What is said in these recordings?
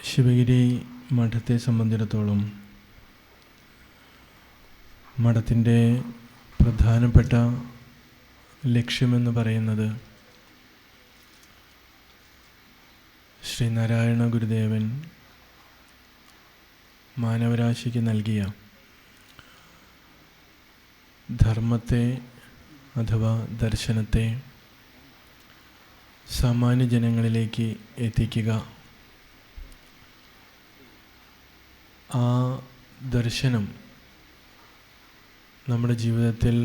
ശിവഗിരി മഠത്തെ സംബന്ധിച്ചിടത്തോളം മഠത്തിൻ്റെ പ്രധാനപ്പെട്ട ലക്ഷ്യമെന്ന് പറയുന്നത് ശ്രീനാരായണ ഗുരുദേവൻ മാനവരാശിക്ക് നൽകിയ ധർമ്മത്തെ അഥവാ ദർശനത്തെ സാമാന്യ ജനങ്ങളിലേക്ക് എത്തിക്കുക, ആ ദർശനം നമ്മുടെ ജീവിതത്തിൽ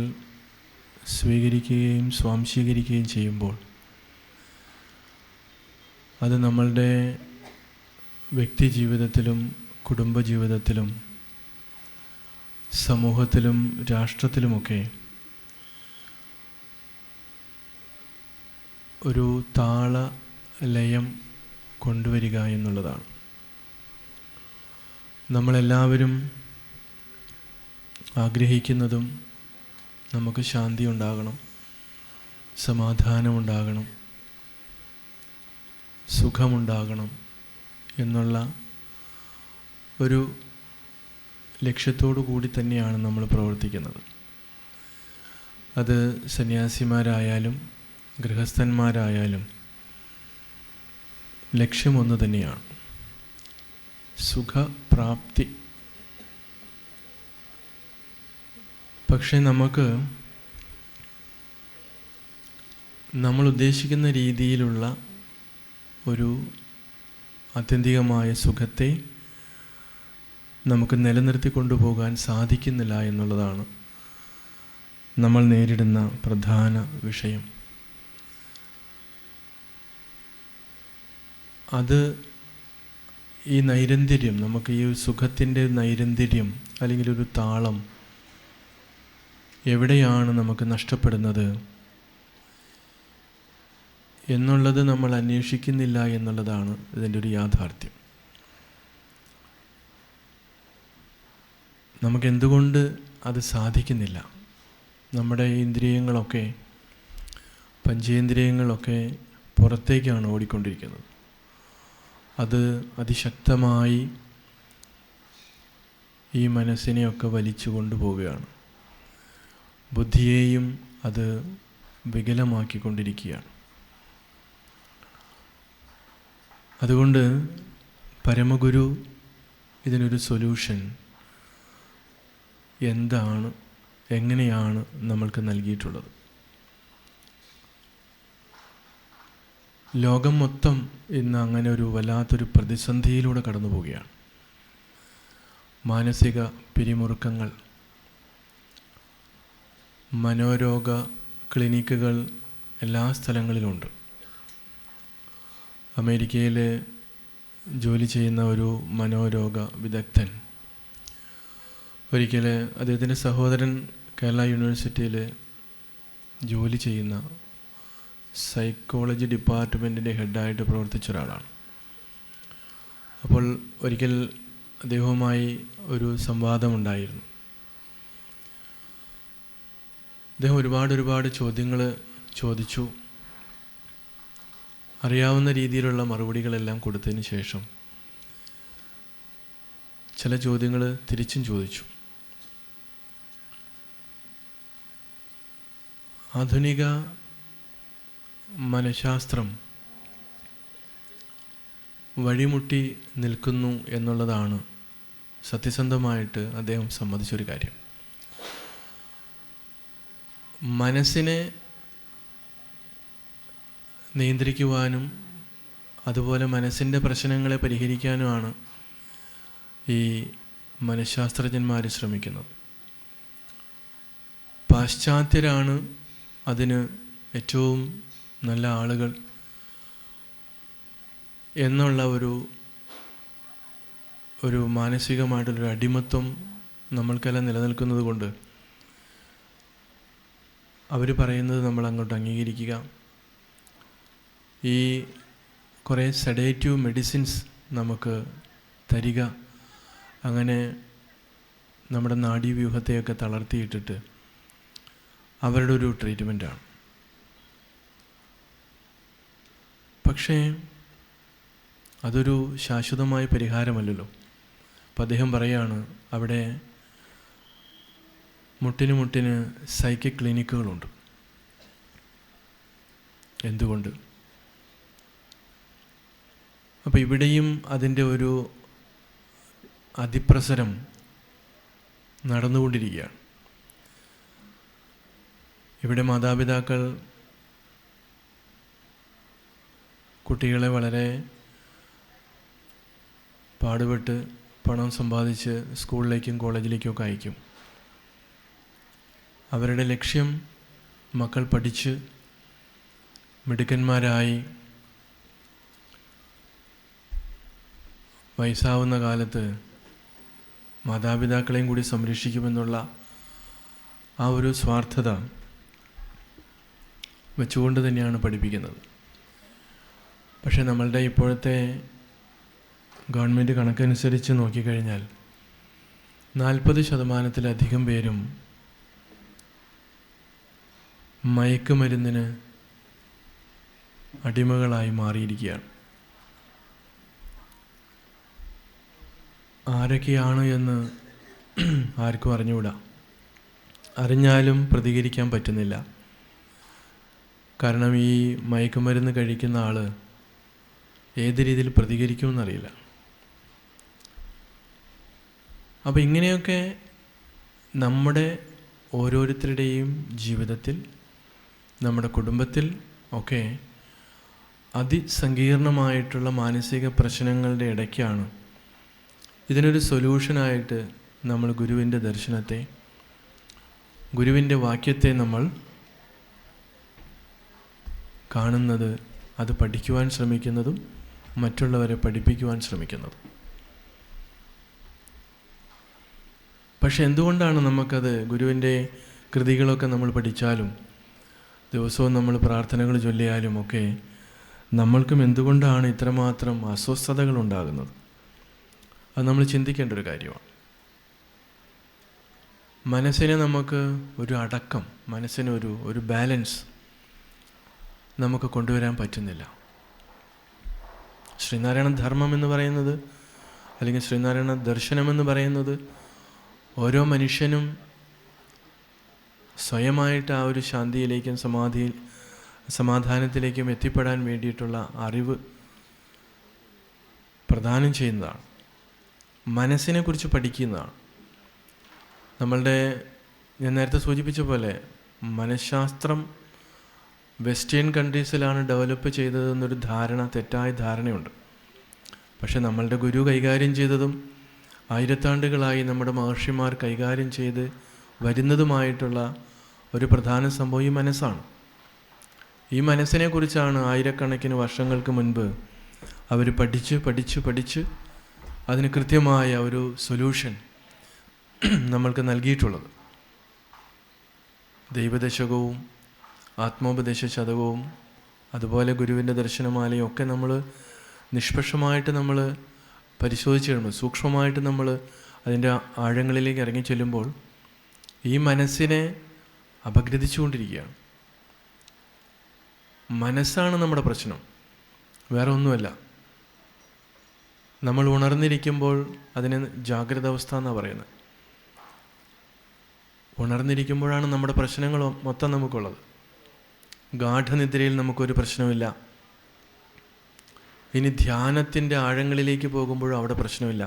സ്വീകരിക്കുകയും സ്വാംശീകരിക്കുകയും ചെയ്യുമ്പോൾ അത് നമ്മളുടെ വ്യക്തി ജീവിതത്തിലും കുടുംബജീവിതത്തിലും സമൂഹത്തിലും രാഷ്ട്രത്തിലുമൊക്കെ ഒരു താളലയം കൊണ്ടുവരിക എന്നുള്ളതാണ്. നമ്മളെല്ലാവരും ആഗ്രഹിക്കുന്നതും നമുക്ക് ശാന്തി ഉണ്ടാകണം, സമാധാനമുണ്ടാകണം, സുഖമുണ്ടാകണം എന്നുള്ള ഒരു ലക്ഷ്യത്തോടു കൂടി തന്നെയാണ് നമ്മൾ പ്രവർത്തിക്കുന്നത്. അത് സന്യാസിമാരായാലും ഗൃഹസ്ഥന്മാരായാലും ലക്ഷ്യമൊന്നു തന്നെയാണ്, സുഖപ്രാപ്തി. പക്ഷെ നമ്മൾ ഉദ്ദേശിക്കുന്ന രീതിയിലുള്ള ഒരു ആത്യന്തികമായ സുഖത്തെ നമുക്ക് നിലനിർത്തി കൊണ്ടുപോകാൻ സാധിക്കുന്നില്ല എന്നുള്ളതാണ് നമ്മൾ നേരിടുന്ന പ്രധാന വിഷയം. അത് ഈ നൈരന്തര്യം, നമുക്ക് ഈ സുഖത്തിൻ്റെ നൈരന്തര്യം അല്ലെങ്കിൽ ഒരു താളം എവിടെയാണ് നമുക്ക് നഷ്ടപ്പെടുന്നത് എന്നുള്ളത് നമ്മൾ അന്വേഷിക്കുന്നില്ല എന്നുള്ളതാണ് ഇതിൻ്റെ ഒരു യാഥാർത്ഥ്യം. നമുക്കെന്തുകൊണ്ട് അത് സാധിക്കുന്നില്ല? നമ്മുടെ ഇന്ദ്രിയങ്ങളൊക്കെ, പഞ്ചേന്ദ്രിയങ്ങളൊക്കെ പുറത്തേക്കാണ് ഓടിക്കൊണ്ടിരിക്കുന്നത്. അത് അതിശക്തമായി ഈ മനസ്സിനെയൊക്കെ വലിച്ചു കൊണ്ടുപോവുകയാണ്. ബുദ്ധിയെയും അത് വികലമാക്കിക്കൊണ്ടിരിക്കുകയാണ്. അതുകൊണ്ട് പരമഗുരു ഇതിനൊരു സൊല്യൂഷൻ എന്താണ്, എങ്ങനെയാണ് നമ്മൾക്ക് നൽകിയിട്ടുള്ളത്? ലോകം മൊത്തം ഇന്ന് അങ്ങനെ ഒരു വല്ലാത്തൊരു പ്രതിസന്ധിയിലൂടെ കടന്നു പോവുകയാണ്. മാനസിക പിരിമുറുക്കങ്ങൾ, മനോരോഗ ക്ലിനിക്കുകൾ എല്ലാ സ്ഥലങ്ങളിലുമുണ്ട്. അമേരിക്കയിൽ ജോലി ചെയ്യുന്ന ഒരു മനോരോഗ വിദഗ്ധൻ ഒരിക്കൽ അദ്ദേഹത്തിൻ്റെ സഹോദരൻ കേരള യൂണിവേഴ്സിറ്റിയിൽ ജോലി ചെയ്യുന്ന സൈക്കോളജി ഡിപ്പാർട്ട്മെൻറ്റിൻ്റെ ഹെഡായിട്ട് പ്രവർത്തിച്ച ഒരാളാണ്. അപ്പോൾ ഒരിക്കൽ അദ്ദേഹവുമായി ഒരു സംവാദമുണ്ടായിരുന്നു. അദ്ദേഹം ഒരുപാട് ചോദ്യങ്ങൾ ചോദിച്ചു. അറിയാവുന്ന രീതിയിലുള്ള മറുപടികളെല്ലാം കൊടുത്തതിന് ശേഷം ചില ചോദ്യങ്ങൾ തിരിച്ചും ചോദിച്ചു. ആധുനിക മനഃശാസ്ത്രം വഴിമുട്ടി നിൽക്കുന്നു എന്നുള്ളതാണ് സത്യസന്ധമായിട്ട് അദ്ദേഹം സമ്മതിച്ചൊരു കാര്യം. മനസ്സിനെ നിയന്ത്രിക്കുവാനും അതുപോലെ മനസ്സിൻ്റെ പ്രശ്നങ്ങളെ പരിഹരിക്കാനുമാണ് ഈ മനഃശാസ്ത്രജ്ഞന്മാർ ശ്രമിക്കുന്നത്. പാശ്ചാത്യരാണ് അതിന് ഏറ്റവും നല്ല ആളുകൾ എന്നുള്ള ഒരു മാനസികമായിട്ടുള്ളൊരു അടിമത്വം നമ്മൾക്കെല്ലാം നിലനിൽക്കുന്നത് കൊണ്ട് അവർ പറയുന്നത് നമ്മൾ അങ്ങോട്ട് അംഗീകരിക്കുക. ഈ കുറേ സെഡേറ്റീവ് മെഡിസിൻസ് നമുക്ക് തരിക, അങ്ങനെ നമ്മുടെ നാഡീവ്യൂഹത്തെയൊക്കെ തളർത്തിയിട്ടിട്ട് അവരുടെ ഒരു ട്രീറ്റ്മെൻറ്റാണ്. പക്ഷേ അതൊരു ശാശ്വതമായ പരിഹാരമല്ലല്ലോ. അപ്പം അദ്ദേഹം പറയുകയാണ്, അവിടെ മുട്ടിന് സൈക്കിക് ക്ലിനിക്കുകളുണ്ട്. എന്തുകൊണ്ട്? അപ്പോൾ ഇവിടെയും അതിൻ്റെ ഒരു അതിപ്രസരം നടന്നുകൊണ്ടിരിക്കുകയാണ്. ഇവിടെ മാതാപിതാക്കൾ കുട്ടികളെ വളരെ പാടുപെട്ട് പണം സമ്പാദിച്ച് സ്കൂളിലേക്കും കോളേജിലേക്കും ഒക്കെ അയക്കും. അവരുടെ ലക്ഷ്യം മക്കൾ പഠിച്ച് മിടുക്കന്മാരായി വയസ്സാവുന്ന കാലത്ത് മാതാപിതാക്കളെയും കൂടി സംരക്ഷിക്കുമെന്നുള്ള ആ ഒരു സ്വാർത്ഥത വെച്ചുകൊണ്ട് തന്നെയാണ് പഠിപ്പിക്കുന്നത്. പക്ഷേ നമ്മളുടെ ഇപ്പോഴത്തെ ഗവൺമെൻറ് കണക്കനുസരിച്ച് നോക്കിക്കഴിഞ്ഞാൽ 40% പേരും മയക്കുമരുന്നിന് അടിമകളായി മാറിയിരിക്കുകയാണ്. ആരൊക്കെയാണ് എന്ന് ആർക്കും അറിഞ്ഞുകൂടാ. അറിഞ്ഞാലും പ്രതികരിക്കാൻ പറ്റുന്നില്ല. കാരണം ഈ മയക്കുമരുന്ന് കഴിക്കുന്ന ആൾ ഏത് രീതിയിൽ പ്രതികരിക്കുമെന്നറിയില്ല. അപ്പോൾ ഇങ്ങനെയൊക്കെ നമ്മുടെ ഓരോരുത്തരുടെയും ജീവിതത്തിൽ, നമ്മുടെ കുടുംബത്തിൽ ഒക്കെ അതിസങ്കീർണമായിട്ടുള്ള മാനസിക പ്രശ്നങ്ങളുടെ ഇടയ്ക്കാണ് ഇതിനൊരു സൊല്യൂഷനായിട്ട് നമ്മൾ ഗുരുവിൻ്റെ ദർശനത്തെ, ഗുരുവിൻ്റെ വാക്യത്തെ നമ്മൾ കാണുന്നത്, അത് പഠിക്കുവാൻ ശ്രമിക്കുന്നതും മറ്റുള്ളവരെ പഠിപ്പിക്കുവാൻ ശ്രമിക്കുന്നതും. പക്ഷെ എന്തുകൊണ്ടാണ് നമുക്കത്, ഗുരുവിൻ്റെ കൃതികളൊക്കെ നമ്മൾ പഠിച്ചാലും ദിവസവും നമ്മൾ പ്രാർത്ഥനകൾ ചൊല്ലിയാലും ഒക്കെ നമ്മൾക്കും എന്തുകൊണ്ടാണ് ഇത്രമാത്രം അസ്വസ്ഥതകൾ ഉണ്ടാകുന്നത്? അത് നമ്മൾ ചിന്തിക്കേണ്ട ഒരു കാര്യമാണ്. മനസ്സിനെ നമുക്ക് ഒരു അടക്കം, മനസ്സിന് ഒരു ബാലൻസ് നമുക്ക് കൊണ്ടുവരാൻ പറ്റുന്നില്ല. ശ്രീനാരായണ ധർമ്മം എന്ന് പറയുന്നത്, അല്ലെങ്കിൽ ശ്രീനാരായണ ദർശനമെന്ന് പറയുന്നത്, ഓരോ മനുഷ്യനും സ്വയമായിട്ട് ആ ഒരു ശാന്തിയിലേക്കും സമാധാനത്തിലേക്കും എത്തിപ്പെടാൻ വേണ്ടിയിട്ടുള്ള അറിവ് പ്രദാനം ചെയ്യുന്നതാണ്. മനസ്സിനെക്കുറിച്ച് പഠിക്കുന്നതാണ്. ഞാൻ നേരത്തെ സൂചിപ്പിച്ച പോലെ മനഃശാസ്ത്രം വെസ്റ്റേൺ കൺട്രീസിലാണ് ഡെവലപ്പ് ചെയ്തതെന്നൊരു തെറ്റായ ധാരണയുണ്ട്. പക്ഷെ നമ്മളുടെ ഗുരു കൈകാര്യം ചെയ്തതും ആയിരത്താണ്ടുകളായി നമ്മുടെ മഹർഷിമാർ കൈകാര്യം ചെയ്ത് വരുന്നതുമായിട്ടുള്ള ഒരു പ്രധാന സംഭവം ഈ മനസ്സാണ്. ഈ മനസ്സിനെക്കുറിച്ചാണ് ആയിരക്കണക്കിന് വർഷങ്ങൾക്ക് മുൻപ് അവർ പഠിച്ച് അതിന് കൃത്യമായ ഒരു സൊല്യൂഷൻ നമ്മൾക്ക് നൽകിയിട്ടുള്ളത്. ദൈവദശകവും ആത്മോപദേശ ശതകവും അതുപോലെ ഗുരുവിൻ്റെ ദർശനമാലയും ഒക്കെ നമ്മൾ നിഷ്പക്ഷമായിട്ട് നമ്മൾ പരിശോധിച്ച് കഴിയുമ്പോൾ, സൂക്ഷ്മമായിട്ട് നമ്മൾ അതിൻ്റെ ആഴങ്ങളിലേക്ക് ഇറങ്ങി ചെല്ലുമ്പോൾ ഈ മനസ്സിനെ അപഗ്രഥിച്ചുകൊണ്ടിരിക്കുകയാണ്. മനസ്സാണ് നമ്മുടെ പ്രശ്നം, വേറെ ഒന്നുമല്ല. നമ്മൾ ഉണർന്നിരിക്കുമ്പോൾ അതിന് ജാഗ്രത അവസ്ഥ എന്നാണ് പറയുന്നത്. ഉണർന്നിരിക്കുമ്പോഴാണ് നമ്മുടെ പ്രശ്നങ്ങൾ മൊത്തം നമുക്കുള്ളത്. ഗാഠനിദ്രയിൽ നമുക്കൊരു പ്രശ്നമില്ല. ഇനി ധ്യാനത്തിൻ്റെ ആഴങ്ങളിലേക്ക് പോകുമ്പോഴും അവിടെ പ്രശ്നമില്ല.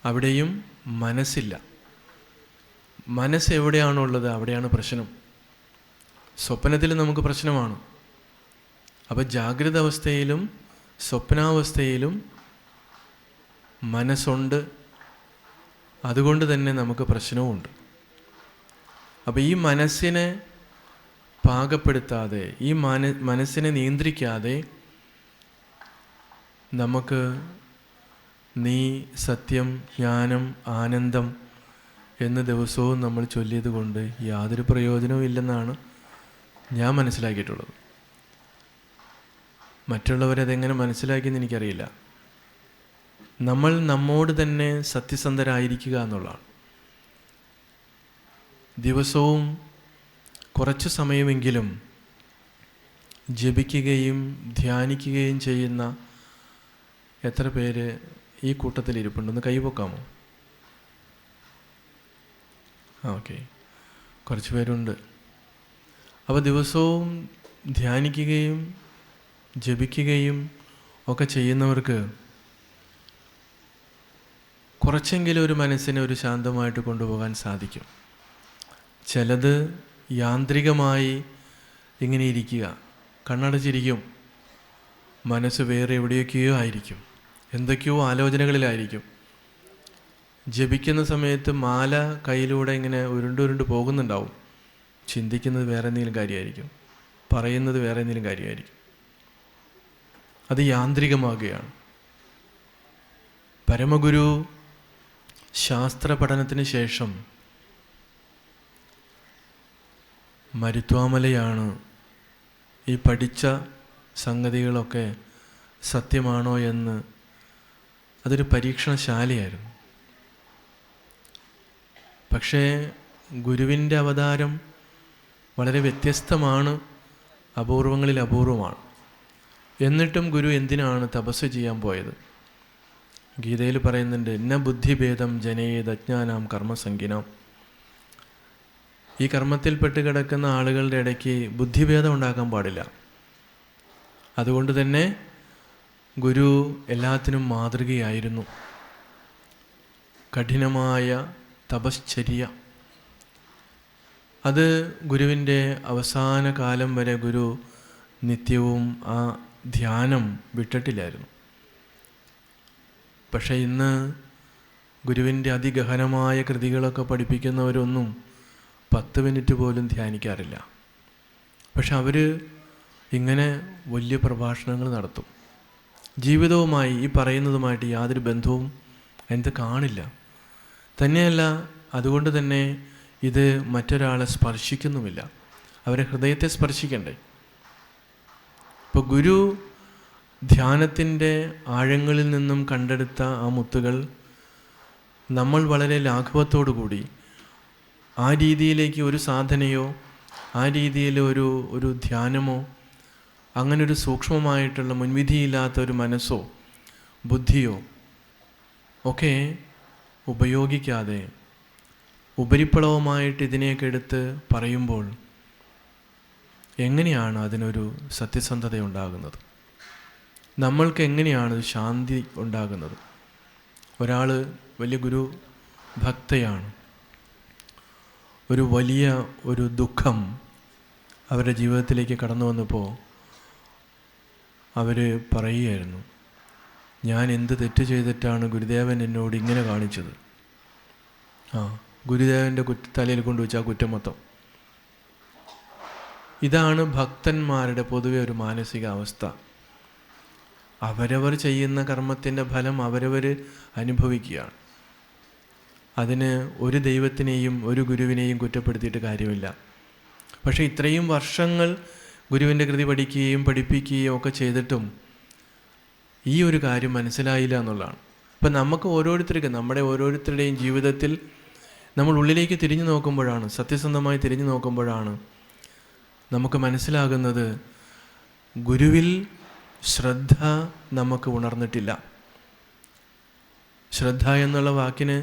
അവിടെയും മനസ്സില്ല. മനസ്സ് എവിടെയാണുള്ളത് അവിടെയാണ് പ്രശ്നം. സ്വപ്നത്തിൽ നമുക്ക് പ്രശ്നമാണ്. അപ്പോൾ ജാഗ്രത അവസ്ഥയിലും സ്വപ്നാവസ്ഥയിലും മനസ്സുണ്ട്. അതുകൊണ്ട് തന്നെ നമുക്ക് പ്രശ്നവുമുണ്ട്. അപ്പോൾ ഈ മനസ്സിനെ പാകപ്പെടുത്താതെ, ഈ മനസ്സിനെ നിയന്ത്രിക്കാതെ നമുക്ക് നീ സത്യം, ജ്ഞാനം, ആനന്ദം എന്ന് ദിവസവും നമ്മൾ ചൊല്ലിയത് കൊണ്ട് യാതൊരു പ്രയോജനവും ഇല്ലെന്നാണ് ഞാൻ മനസ്സിലാക്കിയിട്ടുള്ളത്. മറ്റുള്ളവരതെങ്ങനെ മനസ്സിലാക്കിയെന്ന് എനിക്കറിയില്ല. നമ്മൾ നമ്മോട് തന്നെ സത്യസന്ധരായിരിക്കുക എന്നുള്ളതാണ്. ദിവസവും കുറച്ച് സമയമെങ്കിലും ജപിക്കുകയും ധ്യാനിക്കുകയും ചെയ്യുന്ന എത്ര പേര് ഈ കൂട്ടത്തിൽ ഇരിപ്പുണ്ടെന്ന് കൈപൊക്കാമോ? ഓക്കെ, കുറച്ച് പേരുണ്ട്. അപ്പോൾ ദിവസവും ധ്യാനിക്കുകയും ജപിക്കുകയും ഒക്കെ ചെയ്യുന്നവർക്ക് കുറച്ചെങ്കിലും ഒരു മനസ്സിനെ ഒരു ശാന്തമായിട്ട് കൊണ്ടുപോകാൻ സാധിക്കും. ചിലത് യാന്ത്രികമായി ഇങ്ങനെ ഇരിക്കുക, കണ്ണടച്ചിരിക്കും, മനസ്സ് വേറെ എവിടെയൊക്കെയോ ആയിരിക്കും, എന്തൊക്കെയോ ആലോചനകളിലായിരിക്കും. ജപിക്കുന്ന സമയത്ത് മാല കയ്യിലൂടെ ഇങ്ങനെ ഉരുണ്ടുരുണ്ട് പോകുന്നുണ്ടാവും. ചിന്തിക്കുന്നത് വേറെ എന്തെങ്കിലും കാര്യമായിരിക്കും, പറയുന്നത് വേറെ എന്തെങ്കിലും കാര്യമായിരിക്കും. അത് യാന്ത്രികമാകുകയാണ്. പരമഗുരു ശാസ്ത്ര പഠനത്തിന് ശേഷം മരുത്വാമലയാണ് ഈ പഠിച്ച സംഗതികളൊക്കെ സത്യമാണോ എന്ന്, അതൊരു പരീക്ഷണശാലയായിരുന്നു. പക്ഷേ ഗുരുവിൻ്റെ അവതാരം വളരെ വ്യത്യസ്തമാണ്, അപൂർവങ്ങളിൽ അപൂർവമാണ്. എന്നിട്ടും ഗുരു എന്തിനാണ് തപസ് ചെയ്യാൻ പോയത്? ഗീതയിൽ പറയുന്നുണ്ട്, ന ബുദ്ധിഭേദം ജനയേത് അജ്ഞാനാം കർമ്മസംഗിനാം. ഈ കർമ്മത്തിൽപ്പെട്ട് കിടക്കുന്ന ആളുകളുടെ ഇടയ്ക്ക് ബുദ്ധിഭേദം ഉണ്ടാക്കാൻ പാടില്ല. അതുകൊണ്ട് തന്നെ ഗുരു എല്ലാത്തിനും മാതൃകയായിരുന്നു. കഠിനമായ തപശ്ചര്യ, അത് ഗുരുവിൻ്റെ അവസാന കാലം വരെ ഗുരു നിത്യവും ആ ധ്യാനം വിട്ടിട്ടില്ലായിരുന്നു. പക്ഷേ ഇന്ന് ഗുരുവിൻ്റെ അതിഗഹനമായ കൃതികളൊക്കെ പഠിപ്പിക്കുന്നവരൊന്നും 10 മിനിറ്റ് പോലും ധ്യാനിക്കാറില്ല. പക്ഷെ അവർ ഇങ്ങനെ വലിയ പ്രഭാഷണങ്ങൾ നടത്തും. ജീവിതവുമായി ഈ പറയുന്നതുമായിട്ട് യാതൊരു ബന്ധവും അതിനകത്ത് കാണില്ല. തന്നെയല്ല, അതുകൊണ്ട് തന്നെ ഇത് മറ്റൊരാളെ സ്പർശിക്കുന്നുമില്ല. അവരെ ഹൃദയത്തെ സ്പർശിക്കണ്ടേ? ഇപ്പോൾ ഗുരു ധ്യാനത്തിൻ്റെ ആഴങ്ങളിൽ നിന്നും കണ്ടെടുത്ത ആ മുത്തുകൾ നമ്മൾ വളരെ ലാഘവത്തോടു കൂടി ആ രീതിയിലേക്ക് ഒരു സാധനയോ ആ രീതിയിൽ ഒരു ധ്യാനമോ അങ്ങനൊരു സൂക്ഷ്മമായിട്ടുള്ള മുൻവിധിയില്ലാത്ത ഒരു മനസ്സോ ബുദ്ധിയോ ഒക്കെ ഉപയോഗിക്കാതെ ഉപരിപ്ലവമായിട്ട് ഇതിനെയൊക്കെ എടുത്ത് പറയുമ്പോൾ എങ്ങനെയാണ് അതിനൊരു സത്യസന്ധത ഉണ്ടാകുന്നത്? നമ്മൾക്ക് എങ്ങനെയാണ് ശാന്തി ഉണ്ടാകുന്നത്? ഒരാൾ വലിയ ഗുരു ഭക്തയാണ്, ഒരു വലിയ ഒരു ദുഃഖം അവരുടെ ജീവിതത്തിലേക്ക് കടന്നു വന്നപ്പോൾ അവർ പറയുകയായിരുന്നു, ഞാൻ എന്ത് തെറ്റ് ചെയ്തിട്ടാണ് ഗുരുദേവൻ എന്നോട് ഇങ്ങനെ കാണിച്ചത്? ഗുരുദേവൻ്റെ തലയിൽ കൊണ്ടുവച്ച ആ കുറ്റം മൊത്തം. ഇതാണ് ഭക്തന്മാരുടെ പൊതുവെ ഒരു മാനസികാവസ്ഥ. അവരവർ ചെയ്യുന്ന കർമ്മത്തിൻ്റെ ഫലം അവരവർ അനുഭവിക്കുകയാണ്. അതിന് ഒരു ദൈവത്തിനെയും ഒരു ഗുരുവിനെയും കുറ്റപ്പെടുത്തിയിട്ട് കാര്യമില്ല. പക്ഷേ ഇത്രയും വർഷങ്ങൾ ഗുരുവിൻ്റെ കൃതി പഠിക്കുകയും പഠിപ്പിക്കുകയും ഒക്കെ ചെയ്തിട്ടും ഈ ഒരു കാര്യം മനസ്സിലായില്ല എന്നുള്ളതാണ്. അപ്പം നമുക്ക് ഓരോരുത്തർക്കും നമ്മുടെ ഓരോരുത്തരുടെയും ജീവിതത്തിൽ നമ്മൾ ഉള്ളിലേക്ക് തിരിഞ്ഞു നോക്കുമ്പോഴാണ്, സത്യസന്ധമായി തിരിഞ്ഞു നോക്കുമ്പോഴാണ് നമുക്ക് മനസ്സിലാകുന്നത് ഗുരുവിൽ ശ്രദ്ധ നമുക്ക് ഉണർന്നിട്ടില്ല. ശ്രദ്ധ എന്നുള്ള വാക്കിന്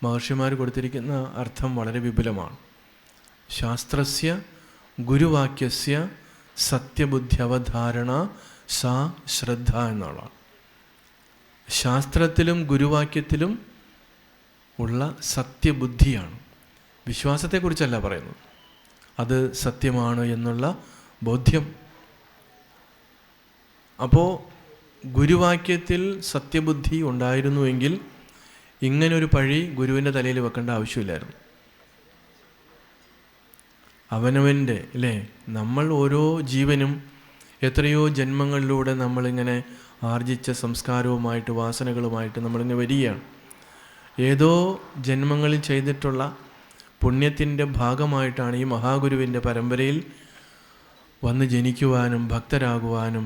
മഹർഷിമാർ കൊടുത്തിരിക്കുന്ന അർത്ഥം വളരെ വിപുലമാണ്. ശാസ്ത്രസ്യ ഗുരുവാക്യസ്യ സത്യബുദ്ധ്യവധാരണ സാ ശ്രദ്ധ എന്നുള്ളതാണ്. ശാസ്ത്രത്തിലും ഗുരുവാക്യത്തിലും ഉള്ള സത്യബുദ്ധിയാണ്. വിശ്വാസത്തെക്കുറിച്ചല്ല പറയുന്നത്, അത് സത്യമാണ് എന്നുള്ള ബോധ്യം. അപ്പോൾ ഗുരുവാക്യത്തിൽ സത്യബുദ്ധി ഉണ്ടായിരുന്നുവെങ്കിൽ ഇങ്ങനൊരു പഴി ഗുരുവിൻ്റെ തലയിൽ വെക്കേണ്ട ആവശ്യമില്ലായിരുന്നു. അവനവൻ്റെ നമ്മൾ ഓരോ ജീവനും എത്രയോ ജന്മങ്ങളിലൂടെ നമ്മളിങ്ങനെ ആർജിച്ച സംസ്കാരവുമായിട്ട് വാസനകളുമായിട്ട് നമ്മളിങ്ങനെ വരികയാണ്. ഏതോ ജന്മങ്ങളിൽ ചെയ്തിട്ടുള്ള പുണ്യത്തിൻ്റെ ഭാഗമായിട്ടാണ് ഈ മഹാഗുരുവിൻ്റെ പരമ്പരയിൽ വന്ന് ജനിക്കുവാനും ഭക്തരാകുവാനും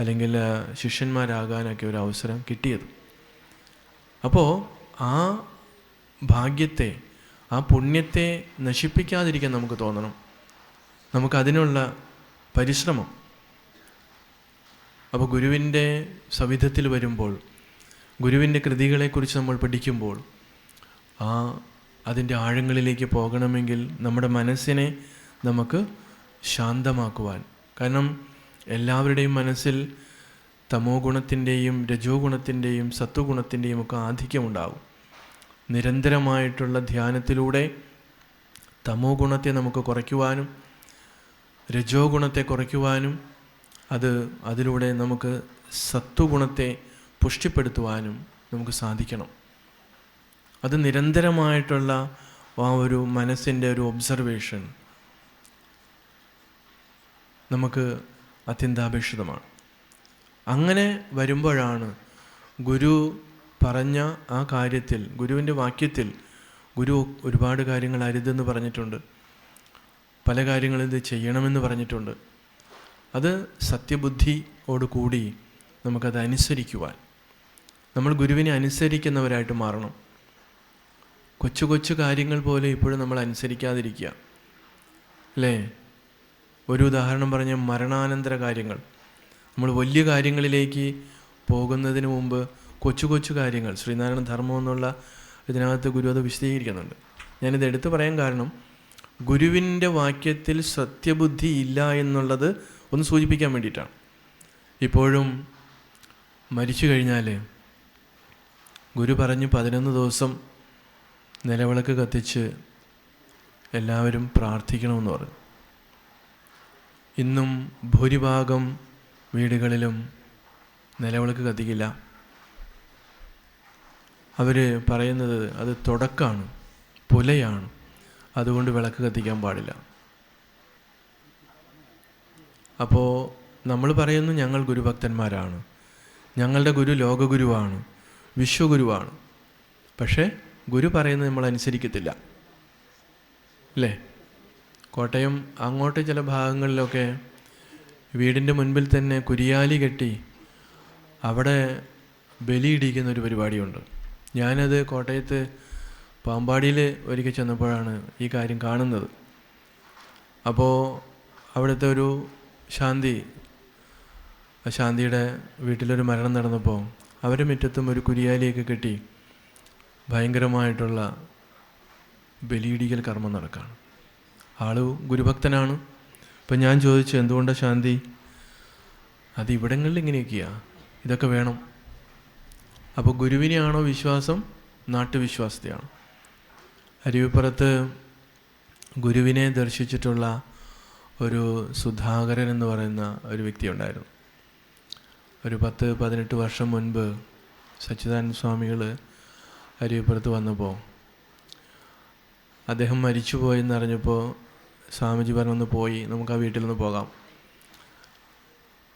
അല്ലെങ്കിൽ ശിഷ്യന്മാരാകാനൊക്കെ ഒരു അവസരം കിട്ടിയത്. അപ്പോൾ ആ ഭാഗ്യത്തെ, ആ പുണ്യത്തെ നശിപ്പിക്കാതിരിക്കാൻ നമുക്ക് തോന്നണം. നമുക്കതിനുള്ള പരിശ്രമം. അപ്പോൾ ഗുരുവിൻ്റെ സവിധത്തിൽ വരുമ്പോൾ, ഗുരുവിൻ്റെ കൃതികളെക്കുറിച്ച് നമ്മൾ പഠിക്കുമ്പോൾ, അതിൻ്റെ ആഴങ്ങളിലേക്ക് പോകണമെങ്കിൽ നമ്മുടെ മനസ്സിനെ നമുക്ക് ശാന്തമാക്കുവാൻ, കാരണം എല്ലാവരുടെയും മനസ്സിൽ തമോ ഗുണത്തിൻ്റെയും രജോ ഗുണത്തിൻ്റെയും സത്വഗുണത്തിൻ്റെയും ഒക്കെ ആധിക്യമുണ്ടാകും. നിരന്തരമായിട്ടുള്ള ധ്യാനത്തിലൂടെ തമോ ഗുണത്തെ നമുക്ക് കുറയ്ക്കുവാനും രജോ ഗുണത്തെ കുറയ്ക്കുവാനും അതിലൂടെ നമുക്ക് സത്വഗുണത്തെ പുഷ്ടിപ്പെടുത്തുവാനും നമുക്ക് സാധിക്കണം. അത് നിരന്തരമായിട്ടുള്ള ആ ഒരു മനസ്സിൻ്റെ ഒരു ഒബ്സർവേഷൻ നമുക്ക് അത്യന്താപേക്ഷിതമാണ്. അങ്ങനെ വരുമ്പോഴാണ് ഗുരു പറഞ്ഞ ആ കാര്യത്തിൽ, ഗുരുവിൻ്റെ വാക്യത്തിൽ ഗുരു ഒരുപാട് കാര്യങ്ങൾ അരുതെന്ന് പറഞ്ഞിട്ടുണ്ട്, പല കാര്യങ്ങളും ഇത് ചെയ്യണമെന്ന് പറഞ്ഞിട്ടുണ്ട്. അത് സത്യബുദ്ധിയോട് കൂടി നമുക്കത് അനുസരിക്കുവാൻ, നമ്മൾ ഗുരുവിനെ അനുസരിക്കുന്നവരായിട്ട് മാറണം. കൊച്ചു കൊച്ചു കാര്യങ്ങൾ പോലെ ഇപ്പോഴും നമ്മൾ അനുസരിക്കാതിരിക്കുക, അല്ലേ? ഒരു ഉദാഹരണം പറഞ്ഞ മരണാനന്തര കാര്യങ്ങൾ, നമ്മൾ വലിയ കാര്യങ്ങളിലേക്ക് പോകുന്നതിന് മുമ്പ് കൊച്ചു കൊച്ചു കാര്യങ്ങൾ, ശ്രീനാരായണ ധർമ്മം എന്നുള്ള ഇതിനകത്ത് ഗുരു അത് വിശദീകരിക്കുന്നുണ്ട്. ഞാനിത് എടുത്തു പറയാൻ കാരണം, ഗുരുവിൻ്റെ വാക്യത്തിൽ സത്യബുദ്ധി ഇല്ല എന്നുള്ളത് ഒന്ന് സൂചിപ്പിക്കാൻ വേണ്ടിയിട്ടാണ്. ഇപ്പോഴും മരിച്ചു കഴിഞ്ഞാൽ ഗുരു പറഞ്ഞ് 11 ദിവസം നിലവിളക്ക് കത്തിച്ച് എല്ലാവരും പ്രാർത്ഥിക്കണമെന്ന് പറഞ്ഞു. ഇന്നും ഭൂരിഭാഗം വീടുകളിലും നിലവിളക്ക് കത്തിക്കില്ല. അവർ പറയുന്നത് അത് തുടക്കമാണ്, പുലയാണ്, അതുകൊണ്ട് വിളക്ക് കത്തിക്കാൻ പാടില്ല. അപ്പോൾ നമ്മൾ പറയുന്നു ഞങ്ങൾ ഗുരുഭക്തന്മാരാണ്, ഞങ്ങളുടെ ഗുരു ലോകഗുരുവാണ്, വിശ്വഗുരുവാണ്. പക്ഷേ ഗുരു പറയുന്നത് നമ്മൾ അനുസരിക്കത്തില്ല, അല്ലേ? കോട്ടയം അങ്ങോട്ട് ചില ഭാഗങ്ങളിലൊക്കെ വീടിൻ്റെ മുൻപിൽ തന്നെ കുരിയാലി കെട്ടി അവിടെ ബലിയിടിക്കുന്ന ഒരു പരിപാടിയുണ്ട്. ഞാനത് കോട്ടയത്ത് പാമ്പാടിയിൽ ഒരിക്കൽ ചെന്നപ്പോഴാണ് ഈ കാര്യം കാണുന്നത്. അപ്പോൾ അവിടുത്തെ ഒരു ശാന്തിയുടെ വീട്ടിലൊരു മരണം നടന്നപ്പോൾ അവരുടെ മുറ്റത്തും ഒരു കുരിയാലിയൊക്കെ കെട്ടി ഭയങ്കരമായിട്ടുള്ള ബലിയിടിക്കൽ കർമ്മം നടക്കുകയാണ്. ആൾ ഗുരുഭക്തനാണ്. അപ്പം ഞാൻ ചോദിച്ചു, എന്തുകൊണ്ടാണ് ശാന്തി? അത് ഇവിടങ്ങളിൽ ഇങ്ങനെയൊക്കെയാണ്, ഇതൊക്കെ വേണം. അപ്പോൾ ഗുരുവിനെയാണോ വിശ്വാസം, നാട്ടുവിശ്വാസത്തെയാണോ? അരുവിപ്പുറത്ത് ഗുരുവിനെ ദർശിച്ചിട്ടുള്ള ഒരു സുധാകരൻ എന്ന് പറയുന്ന ഒരു വ്യക്തി ഉണ്ടായിരുന്നു. ഒരു 10-18 വർഷം മുൻപ് സച്ചിദാനന്ദ സ്വാമികൾ അരുവിപ്പുറത്ത് വന്നപ്പോൾ അദ്ദേഹം മരിച്ചുപോയെന്നറിഞ്ഞപ്പോൾ സ്വാമിജി പറഞ്ഞൊന്ന് പോയി നമുക്ക് ആ വീട്ടിലൊന്ന് പോകാം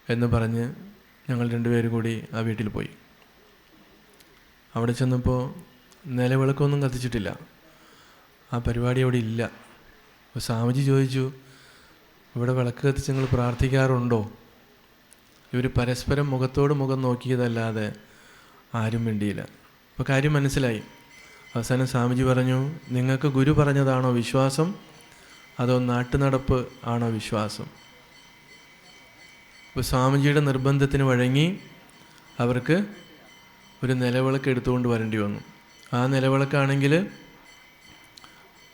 എന്ന് പറഞ്ഞ് ഞങ്ങൾ 2 പേരും കൂടി ആ വീട്ടിൽ പോയി. അവിടെ ചെന്നപ്പോൾ നിലവിളക്കൊന്നും കത്തിച്ചിട്ടില്ല, ആ പരിപാടി അവിടെ ഇല്ല. അപ്പോൾ സ്വാമിജി ചോദിച്ചു, ഇവിടെ വിളക്ക് കത്തിച്ച് നിങ്ങൾ പ്രാർത്ഥിക്കാറുണ്ടോ? ഇവർ പരസ്പരം മുഖത്തോട് മുഖം നോക്കിയതല്ലാതെ ആരും മിണ്ടിയില്ല. അപ്പോൾ കാര്യം മനസ്സിലായി. അവസാനം സ്വാമിജി പറഞ്ഞു, നിങ്ങൾക്ക് ഗുരു പറഞ്ഞതാണോ വിശ്വാസം, അതോ നാട്ടുനടപ്പ് ആണോ വിശ്വാസം? അപ്പോൾ സ്വാമിജിയുടെ നിർബന്ധത്തിന് വഴങ്ങി അവർക്ക് ഒരു നിലവിളക്ക് എടുത്തുകൊണ്ട് വരേണ്ടി വന്നു. ആ നിലവിളക്കാണെങ്കിൽ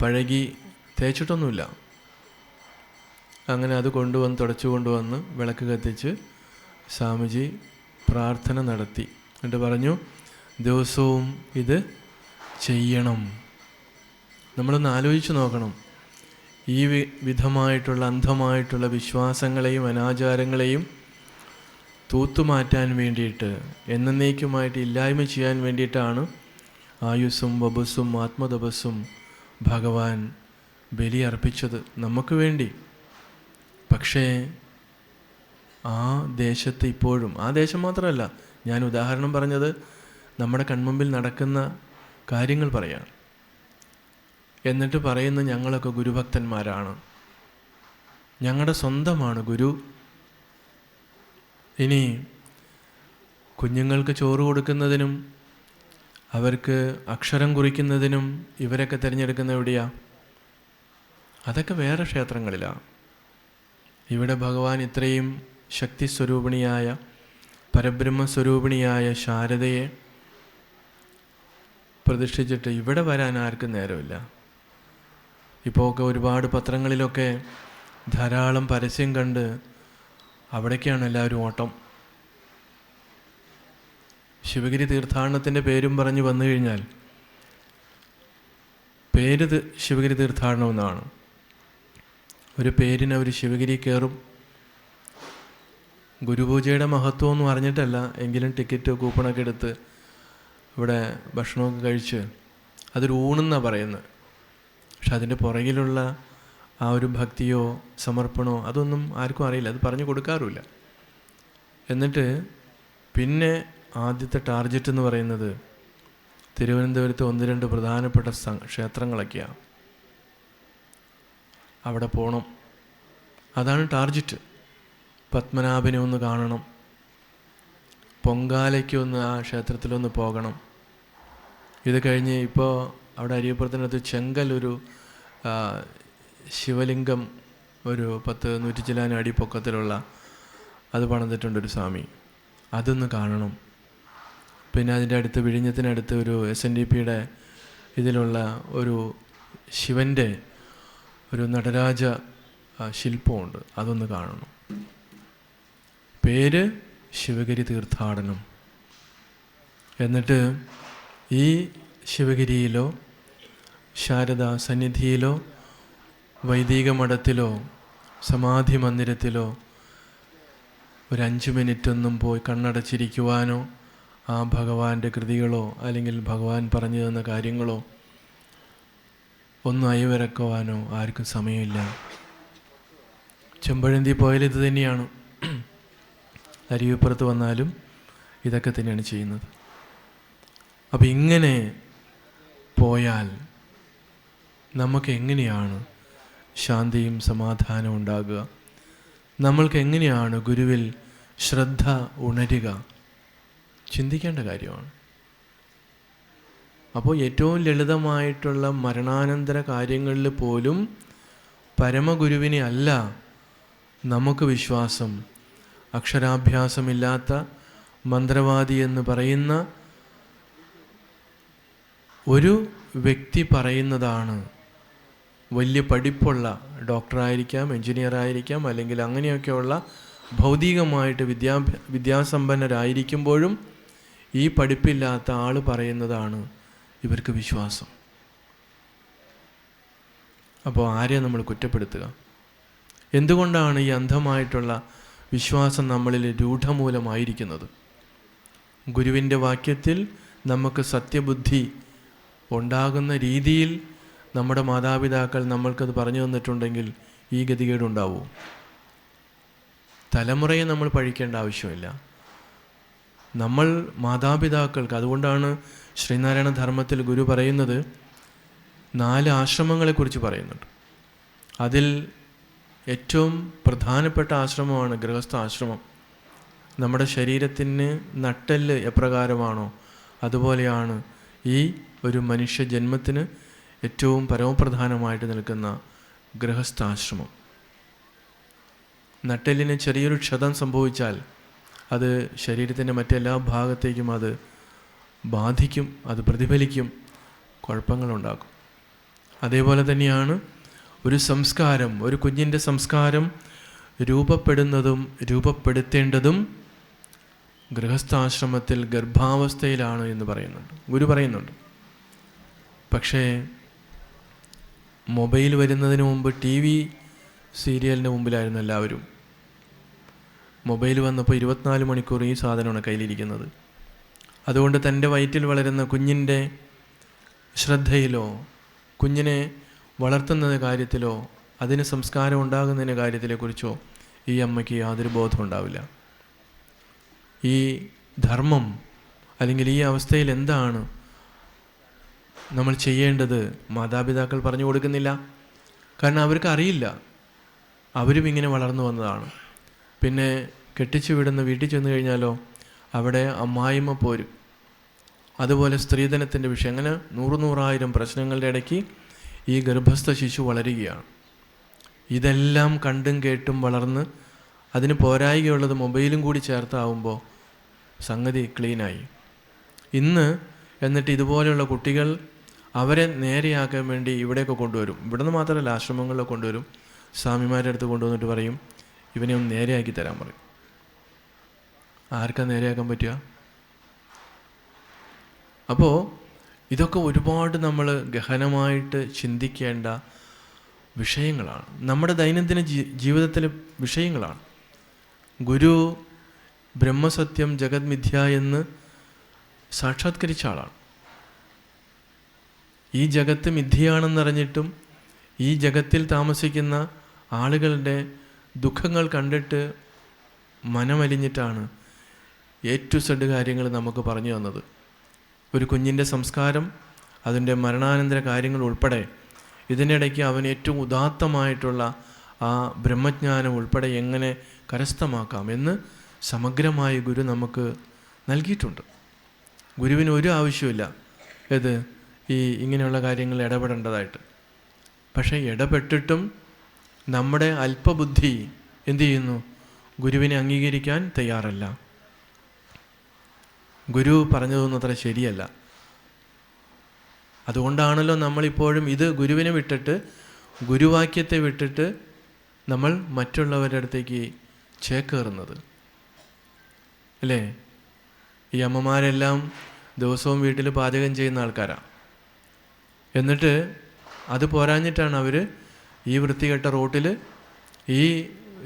പഴകി തേച്ചിട്ടൊന്നുമില്ല. അങ്ങനെ അത് കൊണ്ടുവന്ന് തുടച്ചു കൊണ്ടുവന്ന് വിളക്ക് കത്തിച്ച് സ്വാമിജി പ്രാർത്ഥന നടത്തി. എന്നിട്ട് പറഞ്ഞു, ദിവസവും ഇത് ചെയ്യണം. നമ്മളൊന്ന് ആലോചിച്ച് നോക്കണം, ഈ വിധമായിട്ടുള്ള അന്ധമായിട്ടുള്ള വിശ്വാസങ്ങളെയും അനാചാരങ്ങളെയും തൂത്തുമാറ്റാൻ വേണ്ടിയിട്ട്, എന്നേക്കുമായിട്ട് ഇല്ലായ്മ ചെയ്യാൻ വേണ്ടിയിട്ടാണ് ആയുസ്സും വപസ്സും ആത്മതപസ്സും ഭഗവാൻ ബലി അർപ്പിച്ചത് നമുക്ക് വേണ്ടി. പക്ഷേ ആ ദേശത്ത് ഇപ്പോഴും, ആ ദേശം മാത്രമല്ല, ഞാൻ ഉദാഹരണം പറഞ്ഞത് നമ്മുടെ കൺമുമ്പിൽ നടക്കുന്ന കാര്യങ്ങൾ പറയാം. എന്നിട്ട് പറയുന്ന ഞങ്ങളൊക്കെ ഗുരുഭക്തന്മാരാണ്, ഞങ്ങളുടെ സ്വന്തമാണ് ഗുരു. ഇനി കുഞ്ഞുങ്ങൾക്ക് ചോറ് കൊടുക്കുന്നതിനും അവർക്ക് അക്ഷരം കുറിക്കുന്നതിനും ഇവരൊക്കെ തിരഞ്ഞെടുക്കുന്ന എവിടെയാ? അതൊക്കെ വേറെ ക്ഷേത്രങ്ങളിലാണ്. ഇവിടെ ഭഗവാൻ ഇത്രയും ശക്തിസ്വരൂപിണിയായ പരബ്രഹ്മസ്വരൂപിണിയായ ശാരദയെ പ്രതിഷ്ഠിച്ചിട്ട് ഇവിടെ വരാൻ ആർക്കും നേരമില്ല. ഇപ്പോൾ ഒക്കെ ഒരുപാട് പത്രങ്ങളിലൊക്കെ ധാരാളം പരസ്യം കണ്ട് അവിടേക്കാണ് എല്ലാവരും ഓട്ടം. ശിവഗിരി തീർത്ഥാടനത്തിൻ്റെ പേരും പറഞ്ഞ് വന്നു കഴിഞ്ഞാൽ പേര് ശിവഗിരി തീർത്ഥാടനം എന്നാണ്. ഒരു പേരിന് അവർ ശിവഗിരി കയറും. ഗുരുപൂജയുടെ മഹത്വമൊന്നും അറിഞ്ഞിട്ടല്ല, എങ്കിലും ടിക്കറ്റ് കൂപ്പണൊക്കെ എടുത്ത് ഇവിടെ ഭക്ഷണമൊക്കെ കഴിച്ച് അതൊരു ഊണെന്നാണ് പറയുന്നത്. പക്ഷെ അതിൻ്റെ പുറകിലുള്ള ആ ഒരു ഭക്തിയോ സമർപ്പണമോ അതൊന്നും ആർക്കും അറിയില്ല, അത് പറഞ്ഞു കൊടുക്കാറുമില്ല. എന്നിട്ട് പിന്നെ ആദ്യത്തെ ടാർഗറ്റ് എന്ന് പറയുന്നത് തിരുവനന്തപുരത്ത് 1-2 പ്രധാനപ്പെട്ട ക്ഷേത്രങ്ങളൊക്കെയാണ്. അവിടെ പോകണം, അതാണ് ടാർഗറ്റ്. പത്മനാഭനെ ഒന്ന് കാണണം, പൊങ്കാലയ്ക്ക് ഒന്ന് ആ ക്ഷേത്രത്തിലൊന്ന് പോകണം. ഇത് കഴിഞ്ഞ് ഇപ്പോൾ അവിടെ അരിയപ്പുറത്തിനകത്ത് ചെങ്കൽ ശിവലിംഗം ഒരു 10-100 ചില്ലാനം അടി പൊക്കത്തിലുള്ള അത് പണിതിട്ടുണ്ടൊരു സ്വാമി, അതൊന്ന് കാണണം. പിന്നെ അതിൻ്റെ അടുത്ത് വിഴിഞ്ഞത്തിനടുത്ത് ഒരു SNDPയുടെ ഇതിലുള്ള ഒരു ശിവൻ്റെ ഒരു നടരാജ ശില്പമുണ്ട്, അതൊന്ന് കാണണം. പേര് ശിവഗിരി തീർത്ഥാടനം. എന്നിട്ട് ഈ ശിവഗിരിയിലോ ശാരദാ സന്നിധിയിലോ വൈദിക മഠത്തിലോ സമാധി മന്ദിരത്തിലോ ഒരു 5 മിനിറ്റൊന്നും പോയി കണ്ണടച്ചിരിക്കുവാനോ ആ ഭഗവാന്റെ കൃതികളോ അല്ലെങ്കിൽ ഭഗവാൻ പറഞ്ഞു തന്ന കാര്യങ്ങളോ ഒന്നും അയവിറക്കുവാനോ ആർക്കും സമയമില്ല. ചെമ്പഴന്തി പോയാൽ ഇത് തന്നെയാണ്, അരുവിപ്പുറത്ത് വന്നാലും ഇതൊക്കെ തന്നെയാണ് ചെയ്യുന്നത്. അപ്പം ഇങ്ങനെ പോയാൽ നമുക്ക് എങ്ങനെയാണ് ശാന്തിയും സമാധാനവും ഉണ്ടാകുക? നമ്മൾക്ക് എങ്ങനെയാണ് ഗുരുവിൽ ശ്രദ്ധ ഉണരുക? ചിന്തിക്കേണ്ട കാര്യമാണ്. അപ്പോൾ ഏറ്റവും ലളിതമായിട്ടുള്ള മരണാനന്തര കാര്യങ്ങളിൽ പോലും പരമഗുരുവിനെ അല്ല നമുക്ക് വിശ്വാസം. അക്ഷരാഭ്യാസമില്ലാത്ത മന്ത്രവാദി എന്ന് പറയുന്ന ഒരു വ്യക്തി പറയുന്നതാണ്. വലിയ പഠിപ്പുള്ള ഡോക്ടറായിരിക്കാം, എൻജിനീയറായിരിക്കാം, അല്ലെങ്കിൽ അങ്ങനെയൊക്കെയുള്ള ഭൗതികമായിട്ട് വിദ്യാസമ്പന്നരായിരിക്കുമ്പോഴും ഈ പഠിപ്പില്ലാത്ത ആൾ പറയുന്നതാണ് ഇവർക്ക് വിശ്വാസം. അപ്പോൾ ആരെയാ നമ്മൾ കുറ്റപ്പെടുത്തുക? എന്തുകൊണ്ടാണ് ഈ അന്ധമായിട്ടുള്ള വിശ്വാസം നമ്മളിൽ രൂഢമൂലമായിരിക്കുന്നത്? ഗുരുവിൻ്റെ വാക്യത്തിൽ നമുക്ക് സത്യബുദ്ധി ഉണ്ടാകുന്ന രീതിയിൽ നമ്മുടെ മാതാപിതാക്കൾ നമ്മൾക്കത് പറഞ്ഞു തന്നിട്ടുണ്ടെങ്കിൽ ഈ ഗതികേടുണ്ടാവുമോ? തലമുറയെ നമ്മൾ പഴിക്കേണ്ട ആവശ്യമില്ല. നമ്മൾ മാതാപിതാക്കൾക്ക്, അതുകൊണ്ടാണ് ശ്രീനാരായണ ധർമ്മത്തിൽ ഗുരു പറയുന്നത് 4 ആശ്രമങ്ങളെക്കുറിച്ച് പറയുന്നുണ്ട്. അതിൽ ഏറ്റവും പ്രധാനപ്പെട്ട ആശ്രമമാണ് ഗൃഹസ്ഥ ആശ്രമം. നമ്മുടെ ശരീരത്തിന് നട്ടെല്ല് എപ്രകാരമാണോ അതുപോലെയാണ് ഈ ഒരു മനുഷ്യ ജന്മത്തിന് ഏറ്റവും പരമപ്രധാനമായിട്ട് നിൽക്കുന്ന ഗൃഹസ്ഥാശ്രമം. നട്ടെല്ലിന് ചെറിയൊരു ക്ഷതം സംഭവിച്ചാൽ അത് ശരീരത്തിൻ്റെ മറ്റെല്ലാ ഭാഗത്തേക്കും അത് ബാധിക്കും, അത് പ്രതിഫലിക്കും, കുഴപ്പങ്ങളുണ്ടാക്കും. അതേപോലെ തന്നെയാണ് ഒരു സംസ്കാരം, ഒരു കുഞ്ഞിൻ്റെ സംസ്കാരം രൂപപ്പെടുന്നതും രൂപപ്പെടുത്തേണ്ടതും ഗൃഹസ്ഥാശ്രമത്തിൽ ഗർഭാവസ്ഥയിലാണ് എന്ന് പറയുന്നുണ്ട്, ഗുരു പറയുന്നുണ്ട്. പക്ഷേ മൊബൈൽ വരുന്നതിന് മുമ്പ് TV സീരിയലിന് മുമ്പിലായിരുന്നു എല്ലാവരും. മൊബൈൽ വന്നപ്പോൾ 24 മണിക്കൂർ ഈ സാധനമാണ് കയ്യിലിരിക്കുന്നത്. അതുകൊണ്ട് തൻ്റെ വയറ്റിൽ വളരുന്ന കുഞ്ഞിൻ്റെ ശ്രദ്ധയിലോ കുഞ്ഞിനെ വളർത്തുന്ന കാര്യത്തിലോ അതിന് സംസ്കാരം ഉണ്ടാകുന്നതിൻ്റെ കാര്യത്തിനെക്കുറിച്ചോ ഈ അമ്മയ്ക്ക് യാതൊരു ബോധം ഉണ്ടാവില്ല. ഈ ധർമ്മം അല്ലെങ്കിൽ ഈ അവസ്ഥയിൽ എന്താണ് നമ്മൾ ചെയ്യേണ്ടത് മാതാപിതാക്കൾ പറഞ്ഞു കൊടുക്കുന്നില്ല. കാരണം അവർക്ക് അറിയില്ല, അവരും ഇങ്ങനെ വളർന്നു വന്നതാണ്. പിന്നെ കെട്ടിച്ചു വിടുന്ന വീട്ടിൽ ചെന്ന് കഴിഞ്ഞാലോ അവിടെ അമ്മായിമ്മ പോരും, അതുപോലെ സ്ത്രീധനത്തിൻ്റെ വിഷയം, അങ്ങനെ 100,000 പ്രശ്നങ്ങളുടെ ഇടയ്ക്ക് ഈ ഗർഭസ്ഥ ശിശു വളരുകയാണ്. ഇതെല്ലാം കണ്ടും കേട്ടും വളർന്ന് അതിന് പോരായികയുള്ളത് മൊബൈലും കൂടി ചേർത്താവുമ്പോൾ സംഗതി ക്ലീനായി. ഇന്ന് എന്നിട്ട് ഇതുപോലെയുള്ള കുട്ടികൾ അവരെ നേരെയാക്കാൻ വേണ്ടി ഇവിടെയൊക്കെ കൊണ്ടുവരും. ഇവിടെ നിന്ന് മാത്രമല്ല, ആശ്രമങ്ങളിലൊക്കെ കൊണ്ടുവരും. സ്വാമിമാരുടെ അടുത്ത് കൊണ്ടുവന്നിട്ട് പറയും, ഇവനെ ഒന്ന് നേരെയാക്കി തരാൻ പറയും. ആർക്കാ നേരെയാക്കാൻ പറ്റുക? അപ്പോൾ ഇതൊക്കെ ഒരുപാട് നമ്മൾ ഗഹനമായിട്ട് ചിന്തിക്കേണ്ട വിഷയങ്ങളാണ്, നമ്മുടെ ദൈനംദിന ജീവിതത്തിലെ വിഷയങ്ങളാണ്. ഗുരു ബ്രഹ്മസത്യം ജഗത് മിഥ്യ എന്ന് സാക്ഷാത്കരിച്ച ആളാണ്. ഈ ജഗത്ത് മിഥ്യയാണെന്നറിഞ്ഞിട്ടും ഈ ജഗത്തിൽ താമസിക്കുന്ന ആളുകളുടെ ദുഃഖങ്ങൾ കണ്ടിട്ട് മനമലിഞ്ഞിട്ടാണ് A to Z കാര്യങ്ങൾ നമുക്ക് പറഞ്ഞു തന്നത്. ഒരു കുഞ്ഞിൻ്റെ സംസ്കാരം, അതിൻ്റെ മരണാനന്തര കാര്യങ്ങൾ ഉൾപ്പെടെ, ഇതിനിടയ്ക്ക് അവൻ ഏറ്റവും ഉദാത്തമായിട്ടുള്ള ആ ബ്രഹ്മജ്ഞാനം ഉൾപ്പെടെ എങ്ങനെ കരസ്ഥമാക്കാം എന്ന് സമഗ്രമായി ഗുരു നമുക്ക് നൽകിയിട്ടുണ്ട്. ഗുരുവിന് ഒരു ആവശ്യമില്ല ഇങ്ങനെയുള്ള കാര്യങ്ങൾ ഇടപെടേണ്ടതായിട്ട്. പക്ഷേ ഇടപെട്ടിട്ടും നമ്മുടെ അല്പബുദ്ധി എന്തു ചെയ്യുന്നു? ഗുരുവിനെ അംഗീകരിക്കാൻ തയ്യാറല്ല. ഗുരു പറഞ്ഞതൊന്നും അത്ര ശരിയല്ല. അതുകൊണ്ടാണല്ലോ നമ്മളിപ്പോഴും ഗുരുവിനെ വിട്ടിട്ട്, ഗുരുവാക്യത്തെ വിട്ടിട്ട് നമ്മൾ മറ്റുള്ളവരുടെ അടുത്തേക്ക് ചേക്കേറുന്നത്, അല്ലേ? ഈ അമ്മമാരെല്ലാം ദിവസവും വീട്ടിൽ പാചകം ചെയ്യുന്ന ആൾക്കാരാണ്. എന്നിട്ട് അത് പോരാഞ്ഞിട്ടാണ് അവർ ഈ വൃത്തികെട്ട റോട്ടിൽ ഈ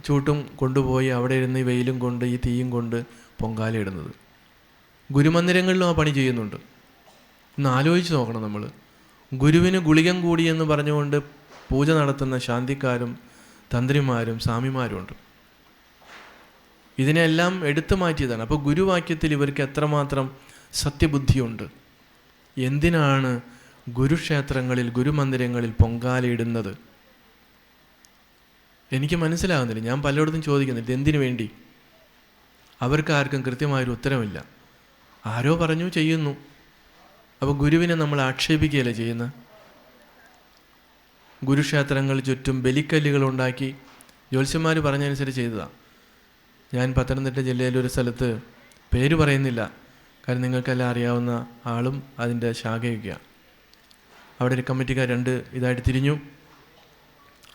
ചൂട്ടും കൊണ്ടുപോയി അവിടെ ഇരുന്ന് ഈ വെയിലും കൊണ്ട് ഈ തീയും കൊണ്ട് പൊങ്കാലയിടുന്നത്. ഗുരുമന്ദിരങ്ങളിലും ആ പണി ചെയ്യുന്നുണ്ട്. ഒന്ന് ആലോചിച്ച് നോക്കണം നമ്മൾ. ഗുരുവിന് ഗുളികം കൂടി എന്ന് പറഞ്ഞുകൊണ്ട് പൂജ നടത്തുന്ന ശാന്തിക്കാരും തന്ത്രിമാരും സ്വാമിമാരുമുണ്ട്. ഇതിനെല്ലാം എടുത്തു മാറ്റിയതാണ്. അപ്പോൾ ഗുരുവാക്യത്തിൽ ഇവർക്ക് എത്രമാത്രം സത്യബുദ്ധിയുണ്ട്. എന്തിനാണ് ഗുരുക്ഷേത്രങ്ങളിൽ ഗുരുമന്ദിരങ്ങളിൽ പൊങ്കാലയിടുന്നത്? എനിക്ക് മനസ്സിലാകുന്നില്ല. ഞാൻ പലയിടത്തും ചോദിക്കുന്നില്ല, എന്തിനു വേണ്ടി? അവർക്കാർക്കും കൃത്യമായൊരു ഉത്തരമില്ല. ആരോ പറഞ്ഞു, ചെയ്യുന്നു. അപ്പോൾ ഗുരുവിനെ നമ്മൾ ആക്ഷേപിക്കുകയല്ലേ ചെയ്യുന്നത്? ഗുരുക്ഷേത്രങ്ങൾ ചുറ്റും ബലിക്കല്ലുകൾ ഉണ്ടാക്കി ജ്യോത്സ്യന്മാർ പറഞ്ഞനുസരിച്ച് ചെയ്തതാണ്. ഞാൻ പത്തനംതിട്ട ജില്ലയിലൊരു സ്ഥലത്ത്, പേര് പറയുന്നില്ല കാരണം നിങ്ങൾക്കെല്ലാം അറിയാവുന്ന ആളും അതിൻ്റെ ശാഖയൊക്കെയാണ്, അവിടെ ഒരു കമ്മിറ്റിക്കാർ ഇതായിട്ട് തിരിഞ്ഞു.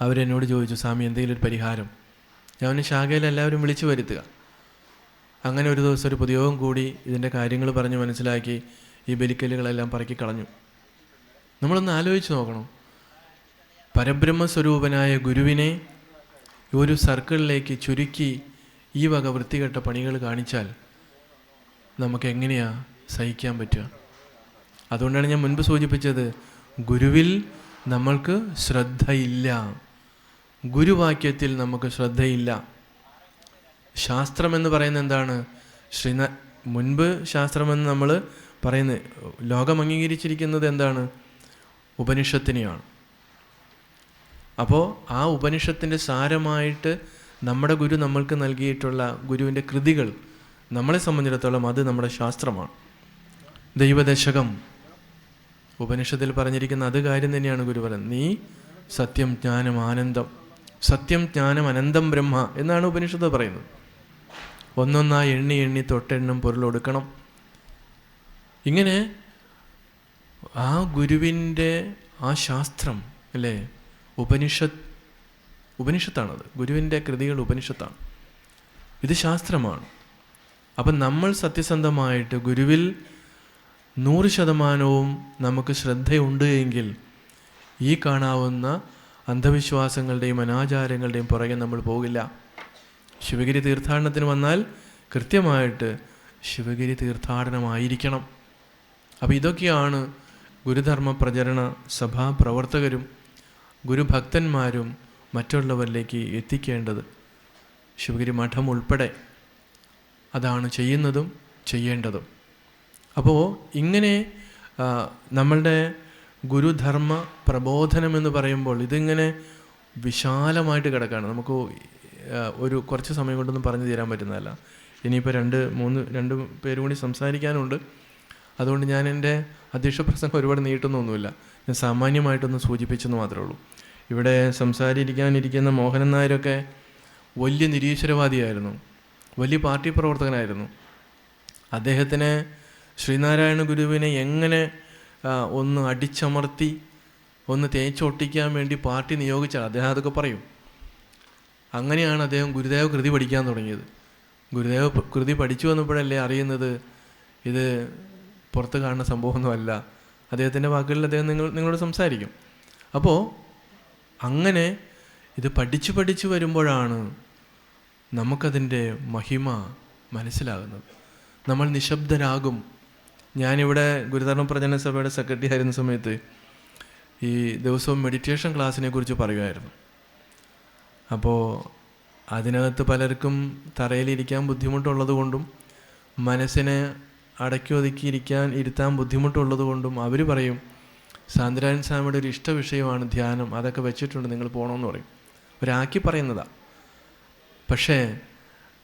അവരെന്നോട് ചോദിച്ചു, സ്വാമി എന്തെങ്കിലും ഒരു പരിഹാരം. ഞാൻ ശാഖയിൽ എല്ലാവരും വിളിച്ചു വരുത്തുക. അങ്ങനെ ഒരു ദിവസം ഒരു പൊതുയോഗം കൂടി ഇതിൻ്റെ കാര്യങ്ങൾ പറഞ്ഞ് മനസ്സിലാക്കി ഈ ബലിക്കല്ലുകളെല്ലാം പറക്കി കളഞ്ഞു. നമ്മളൊന്ന് ആലോചിച്ച് നോക്കണം. പരബ്രഹ്മസ്വരൂപനായ ഗുരുവിനെ ഒരു സർക്കിളിലേക്ക് ചുരുക്കി ഈ വക വൃത്തികെട്ട പണികൾ കാണിച്ചാൽ നമുക്ക് എങ്ങനെയാണ് സഹിക്കാൻ പറ്റുക? അതുകൊണ്ടാണ് ഞാൻ മുൻപ് സൂചിപ്പിച്ചത്, ഗുരുവിൽ നമ്മൾക്ക് ശ്രദ്ധയില്ല, ഗുരുവാക്യത്തിൽ നമുക്ക് ശ്രദ്ധയില്ല. ശാസ്ത്രമെന്ന് പറയുന്നത് എന്താണ്? മുൻപ് ശാസ്ത്രമെന്ന് നമ്മൾ പറയുന്നത്, ലോകം അംഗീകരിച്ചിരിക്കുന്നത് എന്താണ്? ഉപനിഷത്തിനെയാണ്. അപ്പോൾ ആ ഉപനിഷത്തിൻ്റെ സാരമായിട്ട് നമ്മുടെ ഗുരു നമ്മൾക്ക് നൽകിയിട്ടുള്ള ഗുരുവിൻ്റെ കൃതികൾ നമ്മളെ സംബന്ധിച്ചിടത്തോളം അത് നമ്മുടെ ശാസ്ത്രമാണ്. ദൈവദശകം ഉപനിഷത്തിൽ പറഞ്ഞിരിക്കുന്ന അത് കാര്യം തന്നെയാണ് ഗുരു പറയുന്നത്. നീ സത്യം ജ്ഞാനം ആനന്ദം, സത്യം ജ്ഞാനം അനന്തം ബ്രഹ്മ എന്നാണ് ഉപനിഷത്ത് പറയുന്നത്. ഒന്നൊന്നായി എണ്ണി എണ്ണി തൊട്ടെണ്ണം പൊരുളൊടുക്കണം. ഇങ്ങനെ ആ ഗുരുവിൻ്റെ ആ ശാസ്ത്രം, അല്ലേ? ഉപനിഷത്താണത്. ഗുരുവിൻ്റെ കൃതികൾ ഉപനിഷത്താണ്. ഇത് ശാസ്ത്രമാണ്. അപ്പം നമ്മൾ സത്യസന്ധമായിട്ട് ഗുരുവിൽ 100% നമുക്ക് ശ്രദ്ധയുണ്ട് എങ്കിൽ ഈ കാണാവുന്ന അന്ധവിശ്വാസങ്ങളുടെയും അനാചാരങ്ങളുടെയും പുറകെ നമ്മൾ പോകില്ല. ശിവഗിരി തീർത്ഥാടനത്തിന് വന്നാൽ കൃത്യമായിട്ട് ശിവഗിരി തീർത്ഥാടനമായിരിക്കണം. അപ്പോൾ ഇതൊക്കെയാണ് ഗുരുധർമ്മ പ്രചരണ സഭാ പ്രവർത്തകരും ഗുരുഭക്തന്മാരും മറ്റുള്ളവരിലേക്ക് എത്തിക്കേണ്ടത്. ശിവഗിരി മഠം ഉൾപ്പെടെ അതാണ് ചെയ്യുന്നതും ചെയ്യേണ്ടതും. അപ്പോൾ ഇങ്ങനെ നമ്മളുടെ ഗുരുധർമ്മ പ്രബോധനം എന്ന് പറയുമ്പോൾ ഇതിങ്ങനെ വിശാലമായിട്ട് കിടക്കുകയാണ്. നമുക്ക് കുറച്ച് സമയം കൊണ്ടൊന്നും പറഞ്ഞു തരാൻ പറ്റുന്നതല്ല. ഇനിയിപ്പോൾ രണ്ട് പേരും കൂടി സംസാരിക്കാനുണ്ട്. അതുകൊണ്ട് ഞാൻ എൻ്റെ അധ്യക്ഷ പ്രസംഗം ഒരുപാട് നീട്ടുന്നൊന്നുമില്ല. ഞാൻ സാമാന്യമായിട്ടൊന്ന് സൂചിപ്പിച്ചെന്ന് മാത്രമേ ഉള്ളൂ. ഇവിടെ സംസാരിക്കാനിരിക്കുന്ന മോഹനൻ നായരൊക്കെ വലിയ നിരീശ്വരവാദിയായിരുന്നു, വലിയ പാർട്ടി പ്രവർത്തകനായിരുന്നു. അദ്ദേഹത്തിനെ ശ്രീനാരായണ ഗുരുവിനെ എങ്ങനെ ഒന്ന് അടിച്ചമർത്തി ഒന്ന് തേച്ചൊട്ടിക്കാൻ വേണ്ടി പാർട്ടി നിയോഗിച്ചാൽ അദ്ദേഹം അതൊക്കെ പറയും. അങ്ങനെയാണ് അദ്ദേഹം ഗുരുദേവ കൃതി പഠിക്കാൻ തുടങ്ങിയത്. ഗുരുദേവ കൃതി പഠിച്ചു വന്നപ്പോഴല്ലേ അറിയുന്നത് ഇത് പുറത്ത് കാണുന്ന സംഭവമൊന്നുമല്ല. അദ്ദേഹത്തിൻ്റെ വാക്കുകളിൽ അദ്ദേഹം നിങ്ങളോട് സംസാരിക്കും. അപ്പോൾ അങ്ങനെ ഇത് പഠിച്ചു വരുമ്പോഴാണ് നമുക്കതിൻ്റെ മഹിമ മനസ്സിലാകുന്നത്. നമ്മൾ നിശബ്ദരാകും. ഞാനിവിടെ ഗുരുധർമ്മ പ്രചരണ സഭയുടെ സെക്രട്ടറി ആയിരുന്ന സമയത്ത് ഈ ദിവസവും മെഡിറ്റേഷൻ ക്ലാസ്സിനെ കുറിച്ച് പറയുമായിരുന്നു. അപ്പോൾ അതിനകത്ത് പലർക്കും തറയിലിരിക്കാൻ ബുദ്ധിമുട്ടുള്ളത് കൊണ്ടും മനസ്സിനെ അടക്കി ഇരുത്താൻ ബുദ്ധിമുട്ടുള്ളത് കൊണ്ടും അവർ പറയും സാന്ദ്രായൻ സ്വാമിയുടെ ഒരു ഇഷ്ട വിഷയമാണ് ധ്യാനം, അതൊക്കെ വെച്ചിട്ടുണ്ട്, നിങ്ങൾ പോകണമെന്ന് പറയും. ഒരാക്കി പറയുന്നതാണ്. പക്ഷേ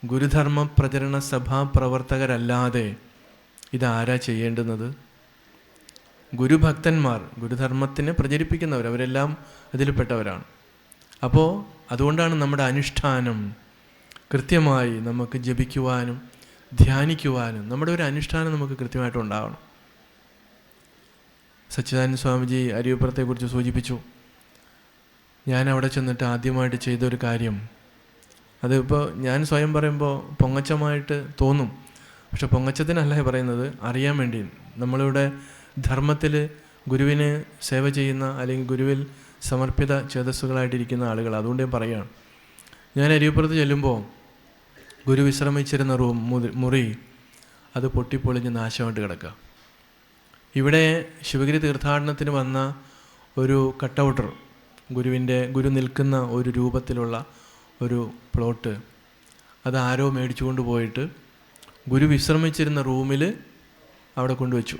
ഗുരുധർമ്മ പ്രചരണ സഭാ പ്രവർത്തകരല്ലാതെ ഇതാരാ ചെയ്യേണ്ടുന്നത്? ഗുരുഭക്തന്മാർ, ഗുരുധർമ്മത്തിനെ പ്രചരിപ്പിക്കുന്നവർ, അവരെല്ലാം അതിൽപ്പെട്ടവരാണ്. അപ്പോൾ അതുകൊണ്ടാണ് നമ്മുടെ അനുഷ്ഠാനം കൃത്യമായി നമുക്ക് ജപിക്കുവാനും ധ്യാനിക്കുവാനും നമ്മുടെ ഒരു അനുഷ്ഠാനം നമുക്ക് കൃത്യമായിട്ട് ഉണ്ടാവണം. സച്ചിദാനന്ദ സ്വാമിജി അരിയപ്പുറത്തെക്കുറിച്ച് സൂചിപ്പിച്ചു. ഞാൻ അവിടെ ചെന്നിട്ട് ആദ്യമായിട്ട് ചെയ്തൊരു കാര്യം, അതിപ്പോൾ ഞാൻ സ്വയം പറയുമ്പോൾ പൊങ്ങച്ചമായിട്ട് തോന്നും. പക്ഷെ പൊങ്ങച്ചത്തിനല്ല പറയുന്നത്, അറിയാൻ വേണ്ടി. നമ്മളിവിടെ ധർമ്മത്തിൽ ഗുരുവിന് സേവ ചെയ്യുന്ന അല്ലെങ്കിൽ ഗുരുവിൽ സമർപ്പിത ചേതസ്സുകളായിട്ടിരിക്കുന്ന ആളുകൾ, അതുകൊണ്ട് ഞാൻ പറയുകയാണ്. ഞാൻ അരിയപ്പുറത്ത് ചെല്ലുമ്പോൾ ഗുരു വിശ്രമിച്ചിരുന്ന മുറി അത് പൊട്ടിപ്പൊളിഞ്ഞ് നാശമായിട്ട് കിടക്കുക. ഇവിടെ ശിവഗിരി തീർത്ഥാടനത്തിന് വന്ന ഒരു കട്ടൗട്ടർ, ഗുരു നിൽക്കുന്ന ഒരു രൂപത്തിലുള്ള ഒരു പ്ലോട്ട്, അത് ആരോ മേടിച്ചു കൊണ്ട് പോയിട്ട് ഗുരു വിശ്രമിച്ചിരുന്ന റൂമിൽ അവിടെ കൊണ്ടുവച്ചു.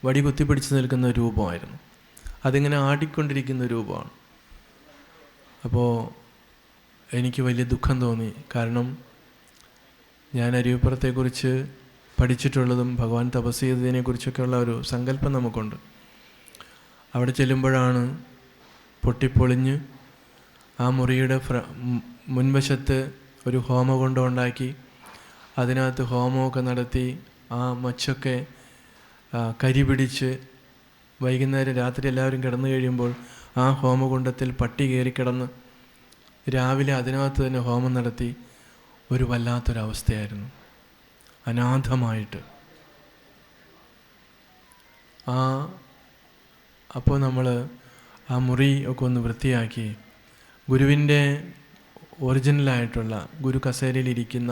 വടി കുത്തിപ്പിടിച്ച് നിൽക്കുന്ന രൂപമായിരുന്നു. അതിങ്ങനെ ആടിക്കൊണ്ടിരിക്കുന്ന രൂപമാണ്. അപ്പോൾ എനിക്ക് വലിയ ദുഃഖം തോന്നി. കാരണം ഞാൻ അരിയപ്പുറത്തെക്കുറിച്ച് പഠിച്ചിട്ടുള്ളതും ഭഗവാൻ തപസ് ചെയ്തതിനെക്കുറിച്ചൊക്കെയുള്ള ഒരു സങ്കല്പം നമുക്കുണ്ട്. അവിടെ ചെല്ലുമ്പോഴാണ് പൊട്ടിപ്പൊളിഞ്ഞ് ആ മുറിയുടെ മുൻവശത്ത് ഒരു ഹോമകുണ്ഡം ഉണ്ടാക്കി അതിനകത്ത് ഹോമമൊക്കെ നടത്തി ആ മച്ചൊക്കെ കരി പിടിച്ച് വൈകുന്നേരം രാത്രി എല്ലാവരും കിടന്നു കഴിയുമ്പോൾ ആ ഹോമകുണ്ഡത്തിൽ പട്ടി കയറിക്കിടന്ന് രാവിലെ അതിനകത്ത് തന്നെ ഹോമം നടത്തി. ഒരു വല്ലാത്തൊരവസ്ഥയായിരുന്നു, അനാഥമായിട്ട്. അപ്പോൾ നമ്മൾ ആ മുറി ഒക്കെ ഒന്ന് വൃത്തിയാക്കി ഗുരുവിൻ്റെ ഒറിജിനലായിട്ടുള്ള ഗുരു കസേരയിലിരിക്കുന്ന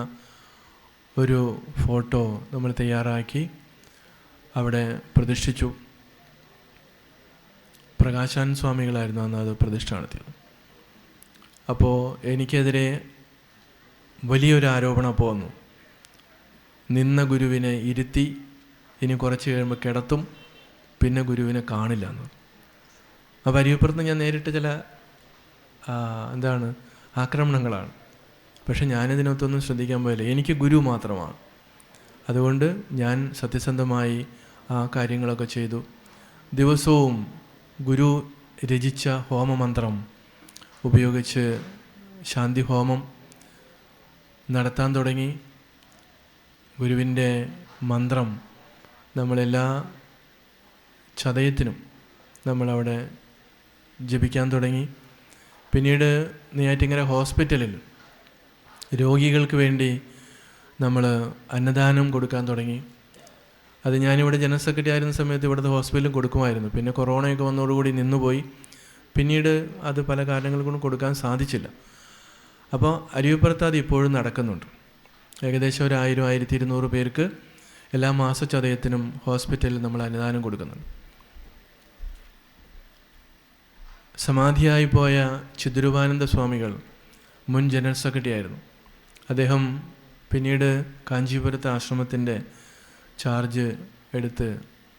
ഒരു ഫോട്ടോ നമ്മൾ തയ്യാറാക്കി അവിടെ പ്രതിഷ്ഠിച്ചു. പ്രകാശാനന്ദ സ്വാമികളായിരുന്നു അന്ന് അത് പ്രതിഷ്ഠ നടത്തിയത്. അപ്പോൾ എനിക്കെതിരെ വലിയൊരു ആരോപണം പോന്നു. നിന്ന ഗുരുവിനെ ഇരുത്തി ഇനി കുറച്ച് കഴിയുമ്പോൾ കിടത്തും, പിന്നെ ഗുരുവിനെ കാണില്ല എന്ന്. അപ്പോൾ അരിയപ്പുറത്ത് ഞാൻ നേരിട്ട് ചില ആക്രമണങ്ങളാണ്. പക്ഷെ ഞാനിതിനകത്തൊന്നും ശ്രദ്ധിക്കാൻ പോയില്ല. എനിക്ക് ഗുരു മാത്രമാണ്. അതുകൊണ്ട് ഞാൻ സത്യസന്ധമായി ആ കാര്യങ്ങളൊക്കെ ചെയ്തു. ദിവസവും ഗുരു രചിച്ച ഹോമമന്ത്രം ഉപയോഗിച്ച് ശാന്തി ഹോമം നടത്താൻ തുടങ്ങി. ഗുരുവിൻ്റെ മന്ത്രം നമ്മളെല്ലാ ചതയത്തിനും നമ്മളവിടെ ജപിക്കാൻ തുടങ്ങി. പിന്നീട് നെയ്യാറ്റിൻകര ഹോസ്പിറ്റലിൽ രോഗികൾക്ക് വേണ്ടി നമ്മൾ അന്നദാനം കൊടുക്കാൻ തുടങ്ങി. അത് ഞാനിവിടെ ജനറൽ സെക്രട്ടറി ആയിരുന്ന സമയത്ത് ഇവിടുത്തെ ഹോസ്പിറ്റലിൽ കൊടുക്കുമായിരുന്നു. പിന്നെ കൊറോണയൊക്കെ വന്നതോടുകൂടി നിന്നുപോയി. പിന്നീട് അത് പല കാരണങ്ങൾ കൊണ്ടും കൊടുക്കാൻ സാധിച്ചില്ല. അപ്പോൾ അരിയപ്പുറത്ത് അത് ഇപ്പോഴും നടക്കുന്നുണ്ട്. ഏകദേശം 1000-1200 പേർക്ക് എല്ലാ മാസച്ചതയത്തിനും ഹോസ്പിറ്റലിൽ നമ്മൾ അന്നദാനം കൊടുക്കുന്നുണ്ട്. സമാധിയായി പോയ ചിദ്രൂപാനന്ദ സ്വാമികൾ മുൻ ജനറൽ സെക്രട്ടറി ആയിരുന്നു. അദ്ദേഹം പിന്നീട് കാഞ്ചീപുരത്തെ ആശ്രമത്തിൻ്റെ ചാർജ് എടുത്ത്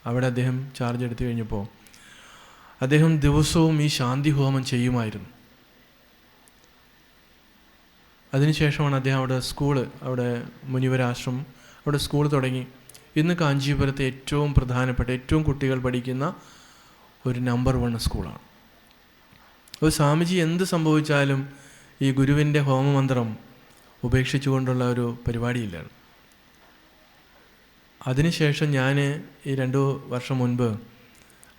അവിടെ അദ്ദേഹം ചാർജ് എടുത്തു കഴിഞ്ഞപ്പോൾ അദ്ദേഹം ദിവസവും ഈ ശാന്തി ഹോമം ചെയ്യുമായിരുന്നു. അതിനുശേഷമാണ് അദ്ദേഹം അവിടെ മുനിവരാശ്രമം അവിടെ സ്കൂൾ തുടങ്ങി. ഇന്ന് കാഞ്ചീപുരത്തെ ഏറ്റവും പ്രധാനപ്പെട്ട ഏറ്റവും കുട്ടികൾ പഠിക്കുന്ന ഒരു നമ്പർ 1 സ്കൂളാണ്. അപ്പോൾ സ്വാമിജി എന്ത് സംഭവിച്ചാലും ഈ ഗുരുവിൻ്റെ ഹോമമന്ത്രം ഉപേക്ഷിച്ചുകൊണ്ടുള്ള ഒരു പരിപാടിയില്ലാണ്. അതിനുശേഷം ഞാൻ ഈ 2 വർഷം മുൻപ്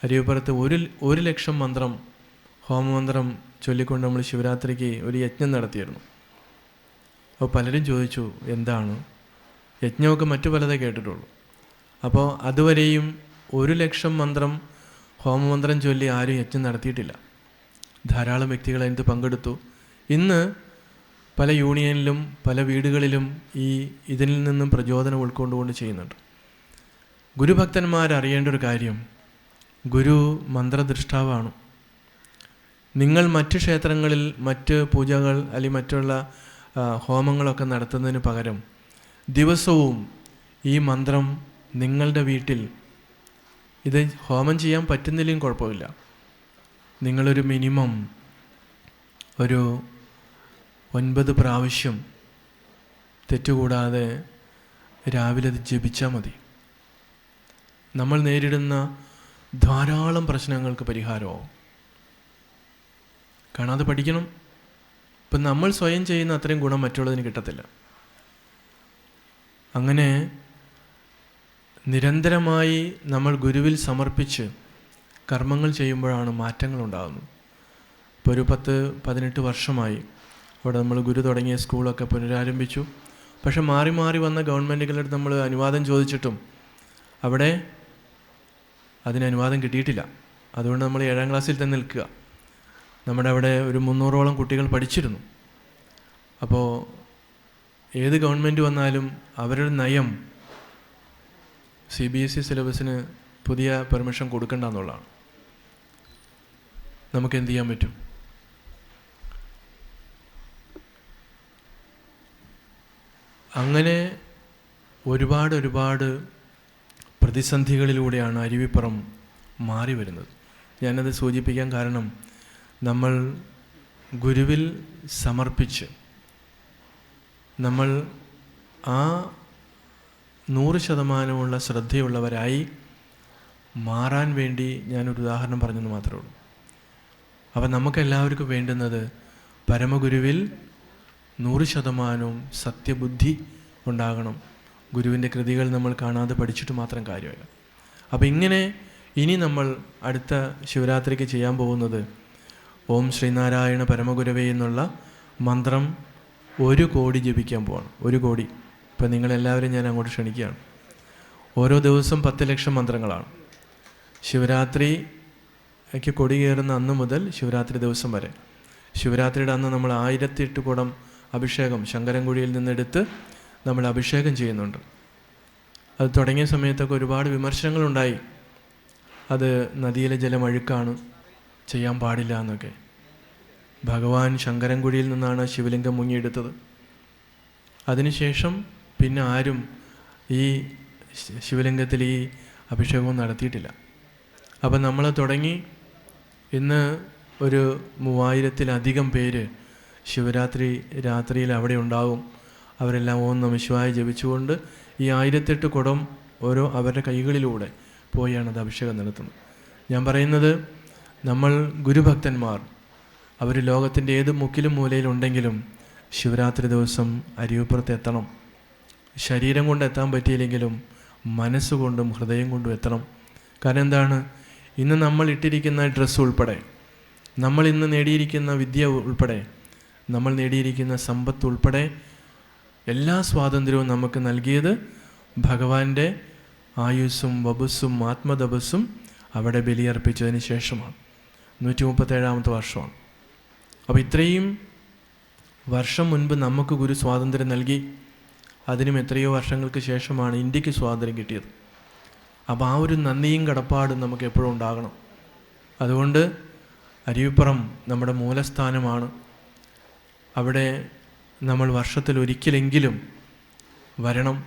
അരിയപ്പുറത്ത് 1,00,000 മന്ത്രം ഹോമമന്ത്രം ചൊല്ലിക്കൊണ്ട് നമ്മൾ ശിവരാത്രിക്ക് ഒരു യജ്ഞം നടത്തിയിരുന്നു. അപ്പോൾ പലരും ചോദിച്ചു എന്താണ് യജ്ഞമൊക്കെ മറ്റു പലതേ കേട്ടിട്ടുള്ളൂ. അപ്പോൾ അതുവരെയും 1,00,000 മന്ത്രം ഹോമമന്ത്രം ചൊല്ലി ആരും യജ്ഞം നടത്തിയിട്ടില്ല. ധാരാളം വ്യക്തികൾ അതിന് പങ്കെടുത്തു. ഇന്ന് പല യൂണിയനിലും പല വീടുകളിലും ഇതിൽ നിന്നും പ്രചോദനം ഉൾക്കൊണ്ടുകൊണ്ട് ചെയ്യുന്നുണ്ട്. ഗുരുഭക്തന്മാരറിയേണ്ട ഒരു കാര്യം, ഗുരു മന്ത്രദൃഷ്ടാവാണ്. നിങ്ങൾ മറ്റ് ക്ഷേത്രങ്ങളിൽ മറ്റ് പൂജകൾ അല്ലെങ്കിൽ മറ്റുള്ള ഹോമങ്ങളൊക്കെ നടത്തുന്നതിന് പകരം ദിവസവും ഈ മന്ത്രം നിങ്ങളുടെ വീട്ടിൽ, ഇത് ഹോമം ചെയ്യാൻ പറ്റുന്നില്ലെങ്കിൽ കുഴപ്പമില്ല, നിങ്ങളൊരു മിനിമം ഒരു 9 പ്രാവശ്യം തെറ്റുകൂടാതെ രാവിലെ അത് ജപിച്ചാൽ മതി. നമ്മൾ നേരിടുന്ന ധാരാളം പ്രശ്നങ്ങൾക്ക് പരിഹാരമാവും. കാരണം അത് പഠിക്കണം. ഇപ്പം നമ്മൾ സ്വയം ചെയ്യുന്ന അത്രയും ഗുണം മറ്റുള്ളതിന് കിട്ടത്തില്ല. അങ്ങനെ നിരന്തരമായി നമ്മൾ ഗുരുവിൽ സമർപ്പിച്ച് കർമ്മങ്ങൾ ചെയ്യുമ്പോഴാണ് മാറ്റങ്ങൾ ഉണ്ടാകുന്നത്. ഇപ്പോൾ ഒരു 10-18 വർഷമായി അവിടെ നമ്മൾ ഗുരു തുടങ്ങിയ സ്കൂളൊക്കെ പുനരാരംഭിച്ചു. പക്ഷെ മാറി മാറി വന്ന ഗവൺമെൻറ്റുകളുടെ അടുത്ത് നമ്മൾ അനുവാദം ചോദിച്ചിട്ടും അവിടെ അതിന് അനുവാദം കിട്ടിയിട്ടില്ല. അതുകൊണ്ട് നമ്മൾ 7ാം ക്ലാസ്സിൽ തന്നെ നിൽക്കുക. നമ്മുടെ അവിടെ ഒരു 300ഓളം കുട്ടികൾ പഠിച്ചിരുന്നു. അപ്പോൾ ഏത് ഗവൺമെൻറ് വന്നാലും അവരുടെ നയം CBSE സിലബസിന് പുതിയ പെർമിഷൻ കൊടുക്കണ്ട എന്നുള്ളതാണ്. നമുക്ക് എന്ത് ചെയ്യാൻ പറ്റും? അങ്ങനെ ഒരുപാട് പ്രതിസന്ധികളിലൂടെയാണ് അരുവിപ്പുറം മാറി വരുന്നത്. ഞാനത് സൂചിപ്പിക്കാൻ കാരണം, നമ്മൾ ഗുരുവിൽ സമർപ്പിച്ച് നമ്മൾ ആ 100% ശ്രദ്ധയുള്ളവരായി മാറാൻ വേണ്ടി ഞാനൊരു ഉദാഹരണം പറഞ്ഞെന്ന് മാത്രമേ ഉള്ളൂ. അപ്പം നമുക്കെല്ലാവർക്കും വേണ്ടുന്നത് പരമഗുരുവിൽ 100% സത്യബുദ്ധി ഉണ്ടാകണം. ഗുരുവിൻ്റെ കൃതികൾ നമ്മൾ കാണാതെ പഠിച്ചിട്ട് മാത്രം കാര്യമില്ല. അപ്പം ഇങ്ങനെ ഇനി നമ്മൾ അടുത്ത ശിവരാത്രിക്ക് ചെയ്യാൻ പോകുന്നത് ഓം ശ്രീനാരായണ പരമഗുരവേ എന്നുള്ള മന്ത്രം 1 കോടി ജപിക്കാൻ പോവാണ്. 1 കോടി. ഇപ്പം നിങ്ങളെല്ലാവരും ഞാൻ അങ്ങോട്ട് ക്ഷണിക്കുകയാണ്. ഓരോ ദിവസം 10 ലക്ഷം മന്ത്രങ്ങളാണ്. ശിവരാത്രിക്ക് കൊടി കയറുന്ന അന്ന് മുതൽ ശിവരാത്രി ദിവസം വരെ. ശിവരാത്രിയുടെ അന്ന് നമ്മൾ 1008 കുടം അഭിഷേകം ശങ്കരൻകുഴിയിൽ നിന്നെടുത്ത് നമ്മൾ അഭിഷേകം ചെയ്യുന്നുണ്ട്. അത് തുടങ്ങിയ സമയത്തൊക്കെ ഒരുപാട് വിമർശനങ്ങളുണ്ടായി. അത് നദിയിലെ ജലം അഴുക്കാണ്, ചെയ്യാൻ പാടില്ല എന്നൊക്കെ. ഭഗവാൻ ശങ്കരൻകുഴിയിൽ നിന്നാണ് ശിവലിംഗം മുങ്ങിയെടുത്തത്. അതിനുശേഷം പിന്നെ ആരും ഈ ശിവലിംഗത്തിൽ ഈ അഭിഷേകവും നടത്തിയിട്ടില്ല. അപ്പം നമ്മൾ തുടങ്ങി. ഇന്ന് ഒരു 3000-ലധികം പേര് ശിവരാത്രി രാത്രിയിൽ അവിടെ ഉണ്ടാകും. അവരെല്ലാം ഓം നമഃ ശിവായ ജപിച്ചുകൊണ്ട് ഈ 1008 കുടം ഓരോ അവരുടെ കൈകളിലൂടെ പോയാണ് അത് അഭിഷേകം നടത്തുന്നത്. ഞാൻ പറയുന്നത്, നമ്മൾ ഗുരുഭക്തന്മാർ അവർ ലോകത്തിൻ്റെ ഏത് മുക്കിലും മൂലയിലുണ്ടെങ്കിലും ശിവരാത്രി ദിവസം അരുവിപ്പുറത്ത് എത്തണം. ശരീരം കൊണ്ട് എത്താൻ പറ്റിയില്ലെങ്കിലും മനസ്സുകൊണ്ടും ഹൃദയം കൊണ്ടും എത്തണം. കാരണം എന്താണ്? ഇന്ന് നമ്മൾ ഇട്ടിരിക്കുന്ന ഡ്രസ്സ് ഉൾപ്പെടെ, നമ്മൾ ഇന്ന് നേടിയിരിക്കുന്ന വിദ്യ ഉൾപ്പെടെ, നമ്മൾ നേടിയിരിക്കുന്ന സമ്പത്ത് ഉൾപ്പെടെ എല്ലാ സ്വാതന്ത്ര്യവും നമുക്ക് നൽകിയത് ഭഗവാന്റെ ആയുസ്സും വപസ്സും ആത്മതപസ്സും അവിടെ ബലിയർപ്പിച്ചതിന് ശേഷമാണ്. 137ാമത്തെ വർഷമാണ്. അപ്പോൾ ഇത്രയും വർഷം മുൻപ് നമുക്ക് ഗുരു സ്വാതന്ത്ര്യം നൽകി. അതിനും എത്രയോ വർഷങ്ങൾക്ക് ശേഷമാണ് ഇന്ത്യക്ക് സ്വാതന്ത്ര്യം കിട്ടിയത്. അപ്പോൾ ആ ഒരു നന്ദിയും കടപ്പാടും നമുക്ക് എപ്പോഴും ഉണ്ടാകണം. അതുകൊണ്ട് അരുവിപ്പുറം നമ്മുടെ മൂലസ്ഥാനമാണ്. അവിടെ നമ്മൾ വർഷത്തിലൊരിക്കലെങ്കിലും വരണം.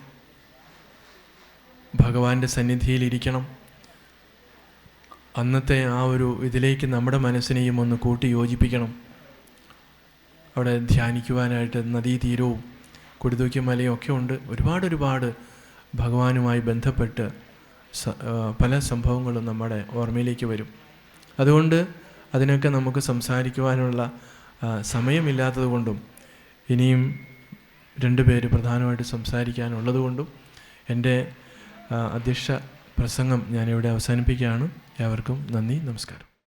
ഭഗവാന്റെ സന്നിധിയിലിരിക്കണം. അന്നത്തെ ആ ഒരു ഇതിലേക്ക് നമ്മുടെ മനസ്സിനെയും ഒന്ന് കൂട്ടി യോജിപ്പിക്കണം. അവിടെ ധ്യാനിക്കുവാനായിട്ട് നദീതീരവും കൊടിതൂക്കിയ മലയും ഒക്കെ ഉണ്ട്. ഒരുപാട് ഭഗവാനുമായി ബന്ധപ്പെട്ട് പല സംഭവങ്ങളും നമ്മുടെ ഓർമ്മയിലേക്ക് വരും. അതുകൊണ്ട് അതിനൊക്കെ നമുക്ക് സംസാരിക്കുവാനുള്ള സമയമില്ലാത്തത് കൊണ്ടും ഇനിയും 2 പേര് പ്രധാനമായിട്ട് സംസാരിക്കാനുള്ളത് കൊണ്ടും എൻ്റെ അധ്യക്ഷ പ്രസംഗം ഞാനിവിടെ അവസാനിപ്പിക്കുകയാണ്. ഏവർക്കും നന്ദി, നമസ്കാരം.